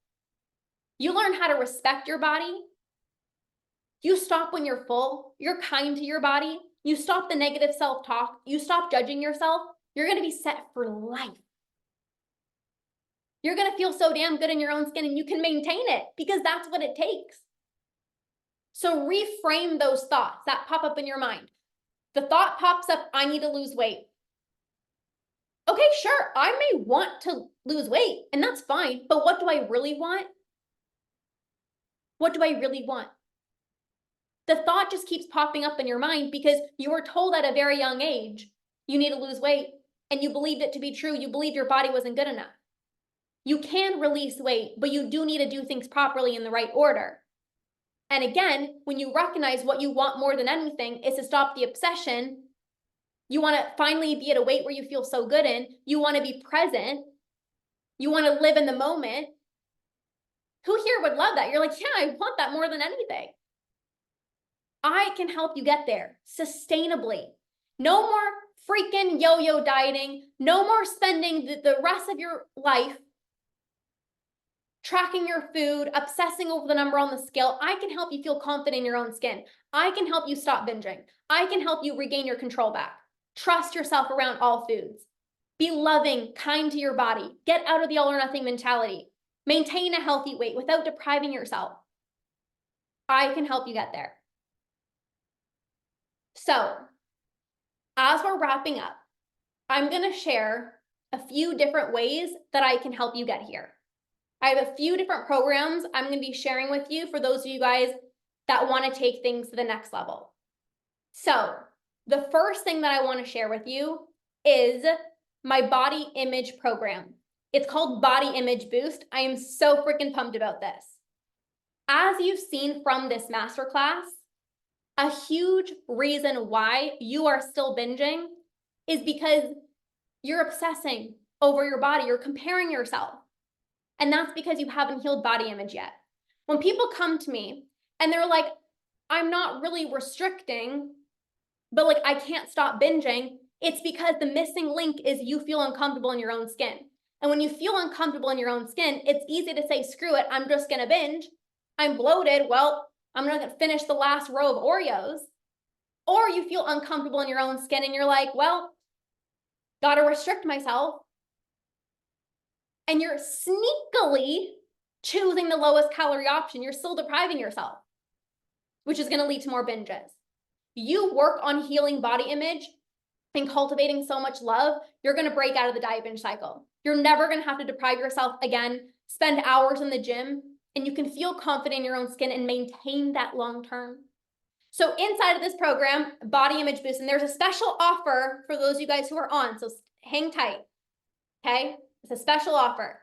You learn how to respect your body. You stop when you're full. You're kind to your body. You stop the negative self-talk. You stop judging yourself. You're going to be set for life. You're going to feel so damn good in your own skin, and you can maintain it because that's what it takes. So reframe those thoughts that pop up in your mind. The thought pops up, I need to lose weight. Okay, sure, I may want to lose weight, and that's fine, but what do I really want? What do I really want? The thought just keeps popping up in your mind because you were told at a very young age, you need to lose weight, and you believed it to be true. You believed your body wasn't good enough. You can release weight, but you do need to do things properly in the right order. And again, when you recognize what you want more than anything is to stop the obsession, you want to finally be at a weight where you feel so good in, you want to be present, you want to live in the moment. Who here would love that? You're like, yeah, I want that more than anything. I can help you get there sustainably. No more freaking yo-yo dieting, no more spending the rest of your life tracking your food, obsessing over the number on the scale. I can help you feel confident in your own skin. I can help you stop binging. I can help you regain your control back. Trust yourself around all foods. Be loving, kind to your body. Get out of the all or nothing mentality. Maintain a healthy weight without depriving yourself. I can help you get there. So, as we're wrapping up, I'm going to share a few different ways that I can help you get here. I have a few different programs I'm going to be sharing with you for those of you guys that want to take things to the next level. So the first thing that I want to share with you is my body image program. It's called Body Image Boost. I am so freaking pumped about this. As you've seen from this masterclass, a huge reason why you are still binging is because you're obsessing over your body. You're comparing yourself. And that's because you haven't healed body image yet. When people come to me and they're like, I'm not really restricting, but like I can't stop binging, it's because the missing link is you feel uncomfortable in your own skin. And when you feel uncomfortable in your own skin, it's easy to say, screw it, I'm just gonna binge. I'm bloated, well, I'm not gonna finish the last row of Oreos. Or you feel uncomfortable in your own skin and you're like, well, gotta restrict myself. And you're sneakily choosing the lowest calorie option. You're still depriving yourself, which is going to lead to more binges. You work on healing body image and cultivating so much love, you're going to break out of the diet binge cycle. You're never going to have to deprive yourself again, spend hours in the gym, and you can feel confident in your own skin and maintain that long term. So inside of this program, Body Image Boost, and there's a special offer for those of you guys who are on, so hang tight, okay? It's a special offer.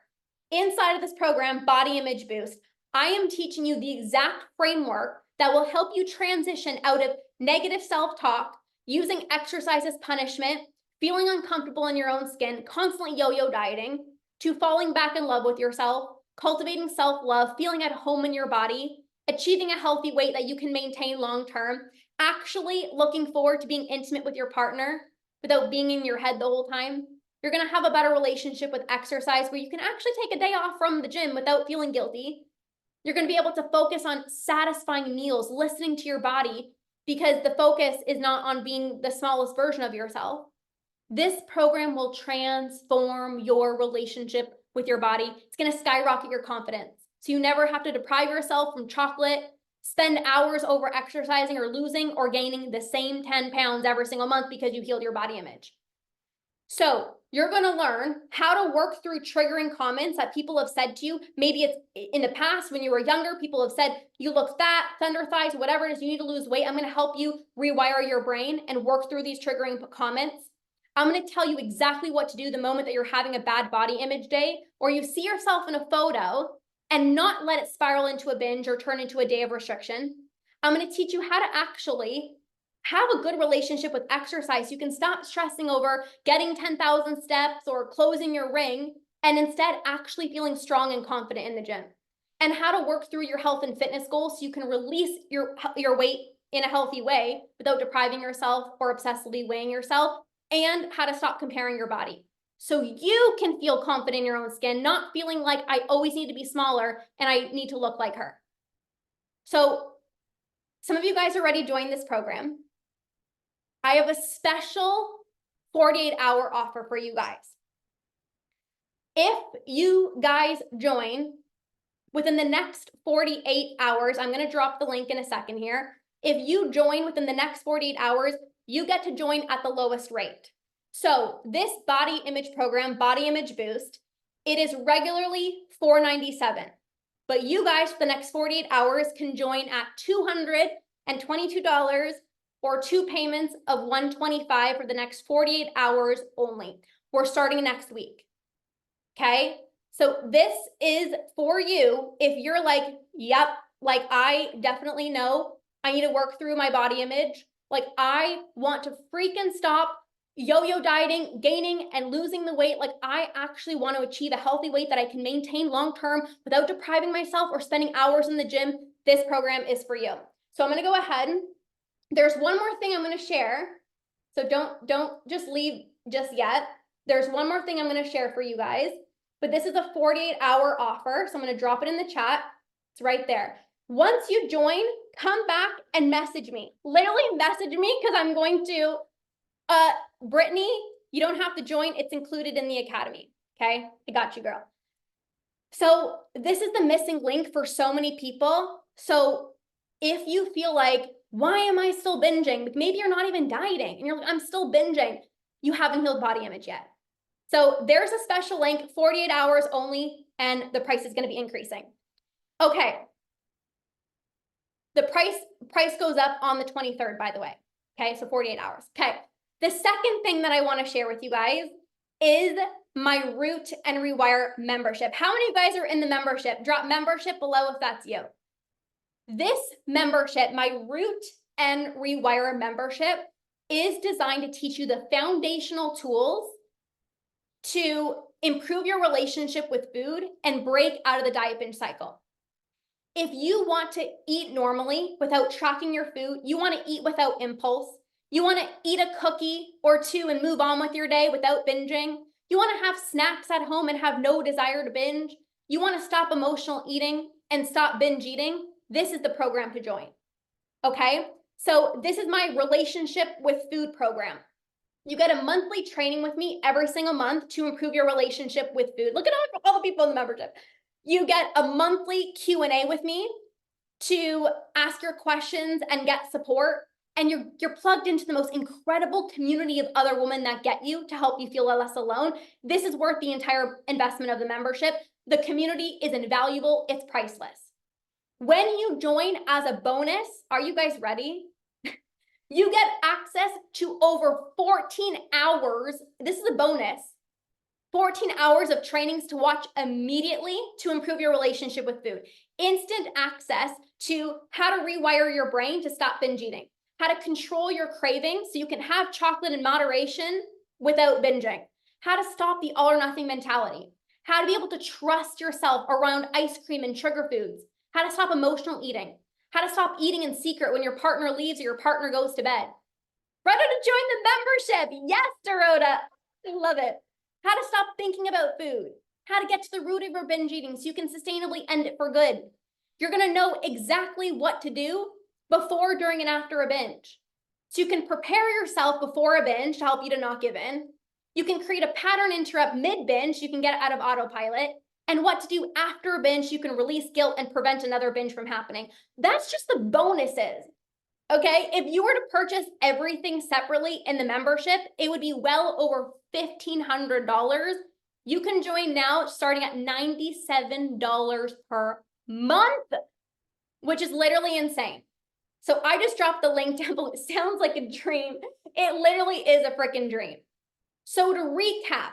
Inside of this program, Body Image Boost, I am teaching you the exact framework that will help you transition out of negative self-talk, using exercise as punishment, feeling uncomfortable in your own skin, constantly yo-yo dieting, to falling back in love with yourself, cultivating self-love, feeling at home in your body, achieving a healthy weight that you can maintain long-term, actually looking forward to being intimate with your partner without being in your head the whole time. You're going to have a better relationship with exercise where you can actually take a day off from the gym without feeling guilty. You're going to be able to focus on satisfying meals, listening to your body, because the focus is not on being the smallest version of yourself. This program will transform your relationship with your body. It's going to skyrocket your confidence. so you never have to deprive yourself from chocolate, spend hours over exercising or losing or gaining the same 10 pounds every single month because you healed your body image. So you're going to learn how to work through triggering comments that people have said to you. Maybe it's in the past when you were younger, people have said, you look fat, thunder thighs, whatever it is, you need to lose weight. I'm going to help you rewire your brain and work through these triggering comments. I'm going to tell you exactly what to do the moment that you're having a bad body image day, or you see yourself in a photo and not let it spiral into a binge or turn into a day of restriction. I'm going to teach you how to actually have a good relationship with exercise. You can stop stressing over getting 10,000 steps or closing your ring, and instead actually feeling strong and confident in the gym. And how to work through your health and fitness goals so you can release your weight in a healthy way without depriving yourself or obsessively weighing yourself, and how to stop comparing your body so you can feel confident in your own skin, not feeling like I always need to be smaller and I need to look like her. So some of you guys are ready to join this program. I have a special 48-hour offer for you guys. If you guys join within the next 48 hours, I'm going to drop the link in a second here. If you join within the next 48 hours, you get to join at the lowest rate. So this body image program, Body Image Boost, it is regularly $497. But you guys for the next 48 hours can join at $222 or 2 payments of $125 for the next 48 hours only. We're starting next week. Okay? So this is for you if you're like, yep, like I definitely know I need to work through my body image. Like I want to freaking stop yo-yo dieting, gaining and losing the weight. Like I actually want to achieve a healthy weight that I can maintain long-term without depriving myself or spending hours in the gym. This program is for you. So I'm going to go ahead. There's one more thing I'm going to share. So don't just leave just yet. There's one more thing I'm going to share for you guys, but this is a 48-hour offer. So I'm going to drop it in the chat. It's right there. Once you join, come back and message me. Literally message me because I'm going to, Brittany, you don't have to join. It's included in the academy. Okay. I got you, girl. So this is the missing link for so many people. So if you feel like, why am I still binging? Maybe you're not even dieting and you're like, I'm still binging. You haven't healed body image yet. So there's a special link, 48 hours only, and the price is going to be increasing. Okay. The price goes up on the 23rd, by the way. Okay, so 48 hours. Okay. The second thing that I want to share with you guys is my Root and Rewire membership. How many of you guys are in the membership? Drop membership below if that's you. This membership, my Root and Rewire membership, is designed to teach you the foundational tools to improve your relationship with food and break out of the diet binge cycle. If you want to eat normally without tracking your food, you want to eat without impulse, you want to eat a cookie or two and move on with your day without binging, you want to have snacks at home and have no desire to binge, you want to stop emotional eating and stop binge eating, this is the program to join. Okay? So this is my relationship with food program. You get a monthly training with me every single month to improve your relationship with food. Look at all the people in the membership. You get a monthly Q&A with me to ask your questions and get support. And you're plugged into the most incredible community of other women that get you to help you feel less alone. This is worth the entire investment of the membership. The community is invaluable. It's priceless. When you join as a bonus, are you guys ready? You get access to over 14 hours. This is a bonus. 14 hours of trainings to watch immediately to improve your relationship with food. Instant access to how to rewire your brain to stop binge eating. How to control your cravings so you can have chocolate in moderation without binging. How to stop the all or nothing mentality. How to be able to trust yourself around ice cream and sugar foods. How to stop emotional eating. How to stop eating in secret when your partner leaves or your partner goes to bed. Ready to join the membership? Yes, Dorota. I love it. How to stop thinking about food. How to get to the root of your binge eating so you can sustainably end it for good. You're going to know exactly what to do before, during, and after a binge. So you can prepare yourself before a binge to help you to not give in. You can create a pattern interrupt mid-binge so you can get out of autopilot. and what to do after a binge. You can release guilt and prevent another binge from happening. That's just the bonuses. Okay, if you were to purchase everything separately in the membership, it would be well over $1,500. You can join now starting at $97 per month, which is literally insane. So I just dropped the link down below. It sounds like a dream. It literally is a freaking dream. So to recap,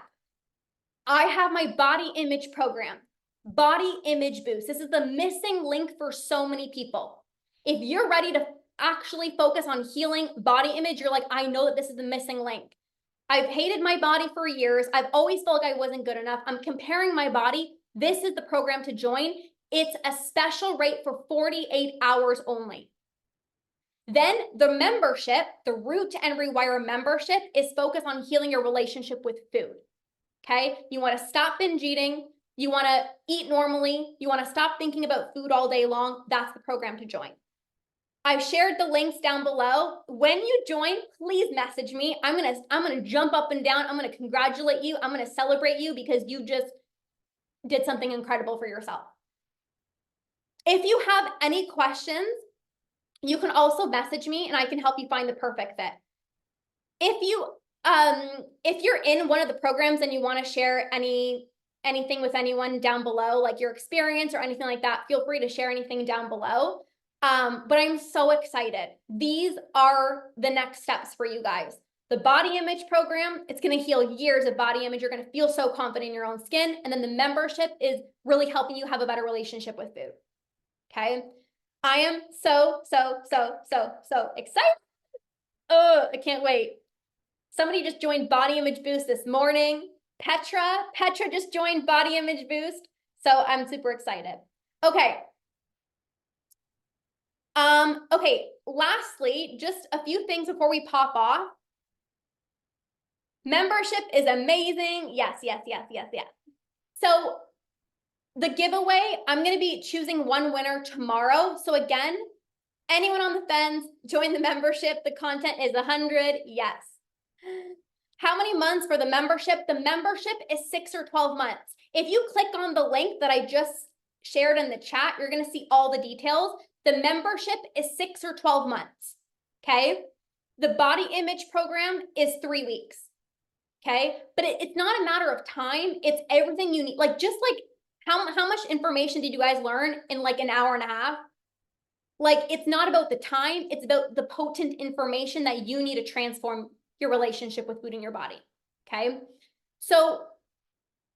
I have my body image program, Body Image Boost. This is the missing link for so many people. If you're ready to actually focus on healing body image, you're like, I know that this is the missing link. I've hated my body for years. I've always felt like I wasn't good enough. I'm comparing my body. This is the program to join. It's a special rate for 48 hours only. Then the membership, the Root and Rewire membership, is focused on healing your relationship with food. Okay? You want to stop binge eating. You want to eat normally. You want to stop thinking about food all day long. That's the program to join. I've shared the links down below. When you join, please message me. I'm gonna jump up and down. I'm gonna congratulate you. I'm gonna celebrate you because you just did something incredible for yourself. If you have any questions, you can also message me and I can help you find the perfect fit. If you're in one of the programs and you want to share anything with anyone down below, like your experience or anything like that, feel free to share anything down below. But I'm so excited. These are the next steps for you guys. The body image program, it's going to heal years of body image. You're going to feel so confident in your own skin. And then the membership is really helping you have a better relationship with food. Okay. I am so excited. Oh, I can't wait. Somebody just joined Body Image Boost this morning. Petra just joined Body Image Boost. So I'm super excited. Okay. Okay, lastly, just a few things before we pop off. Membership is amazing. Yes. So the giveaway, I'm going to be choosing one winner tomorrow. So again, anyone on the fence, join the membership. The content is 100. Yes. How many months for the membership? The membership is 6 or 12 months. If you click on the link that I just shared in the chat, you're going to see all the details. The membership is 6 or 12 months, okay? The body image program is 3 weeks, okay? But it's not a matter of time. It's everything you need. Like, just like how much information did you guys learn in like an hour and a half? Like, it's not about the time. It's about the potent information that you need to transform your relationship with food in your body, okay? So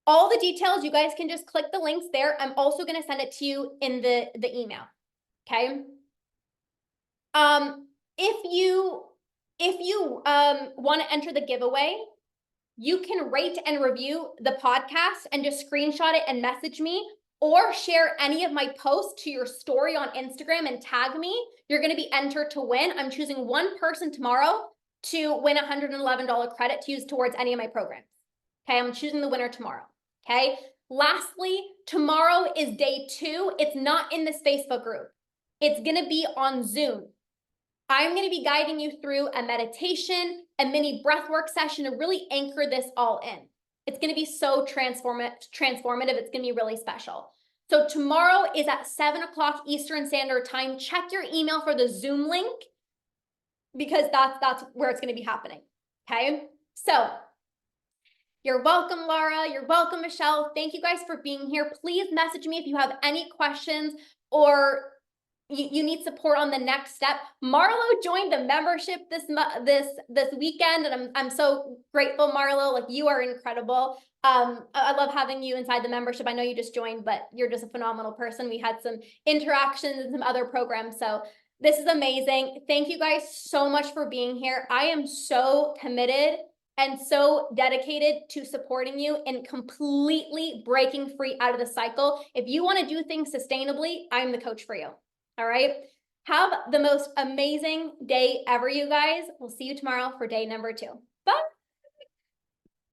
all the details, you guys can just click the links there. I'm also going to send it to you in the email. Okay. If you want to enter the giveaway, you can rate and review the podcast and just screenshot it and message me, or share any of my posts to your story on Instagram and tag me. You're going to be entered to win. I'm choosing one person tomorrow to win $111 credit to use towards any of my programs. Okay. I'm choosing the winner tomorrow. Okay. Lastly, tomorrow is day 2. It's not in this Facebook group. It's going to be on Zoom. I'm going to be guiding you through a meditation, a mini breathwork session to really anchor this all in. It's going to be so transformative. It's going to be really special. So tomorrow is at 7 o'clock Eastern Standard Time. Check your email for the Zoom link because that's where it's going to be happening. Okay. So you're welcome, Laura. You're welcome, Michelle. Thank you guys for being here. Please message me if you have any questions or you need support on the next step. Marlo joined the membership this weekend, and I'm so grateful, Marlo. Like, you are incredible. I love having you inside the membership. I know you just joined, but you're just a phenomenal person. We had some interactions and some other programs, so this is amazing. Thank you guys so much for being here. I am so committed and so dedicated to supporting you and completely breaking free out of the cycle. If you want to do things sustainably, I'm the coach for you. All right. Have the most amazing day ever, you guys. We'll see you tomorrow for day number 2.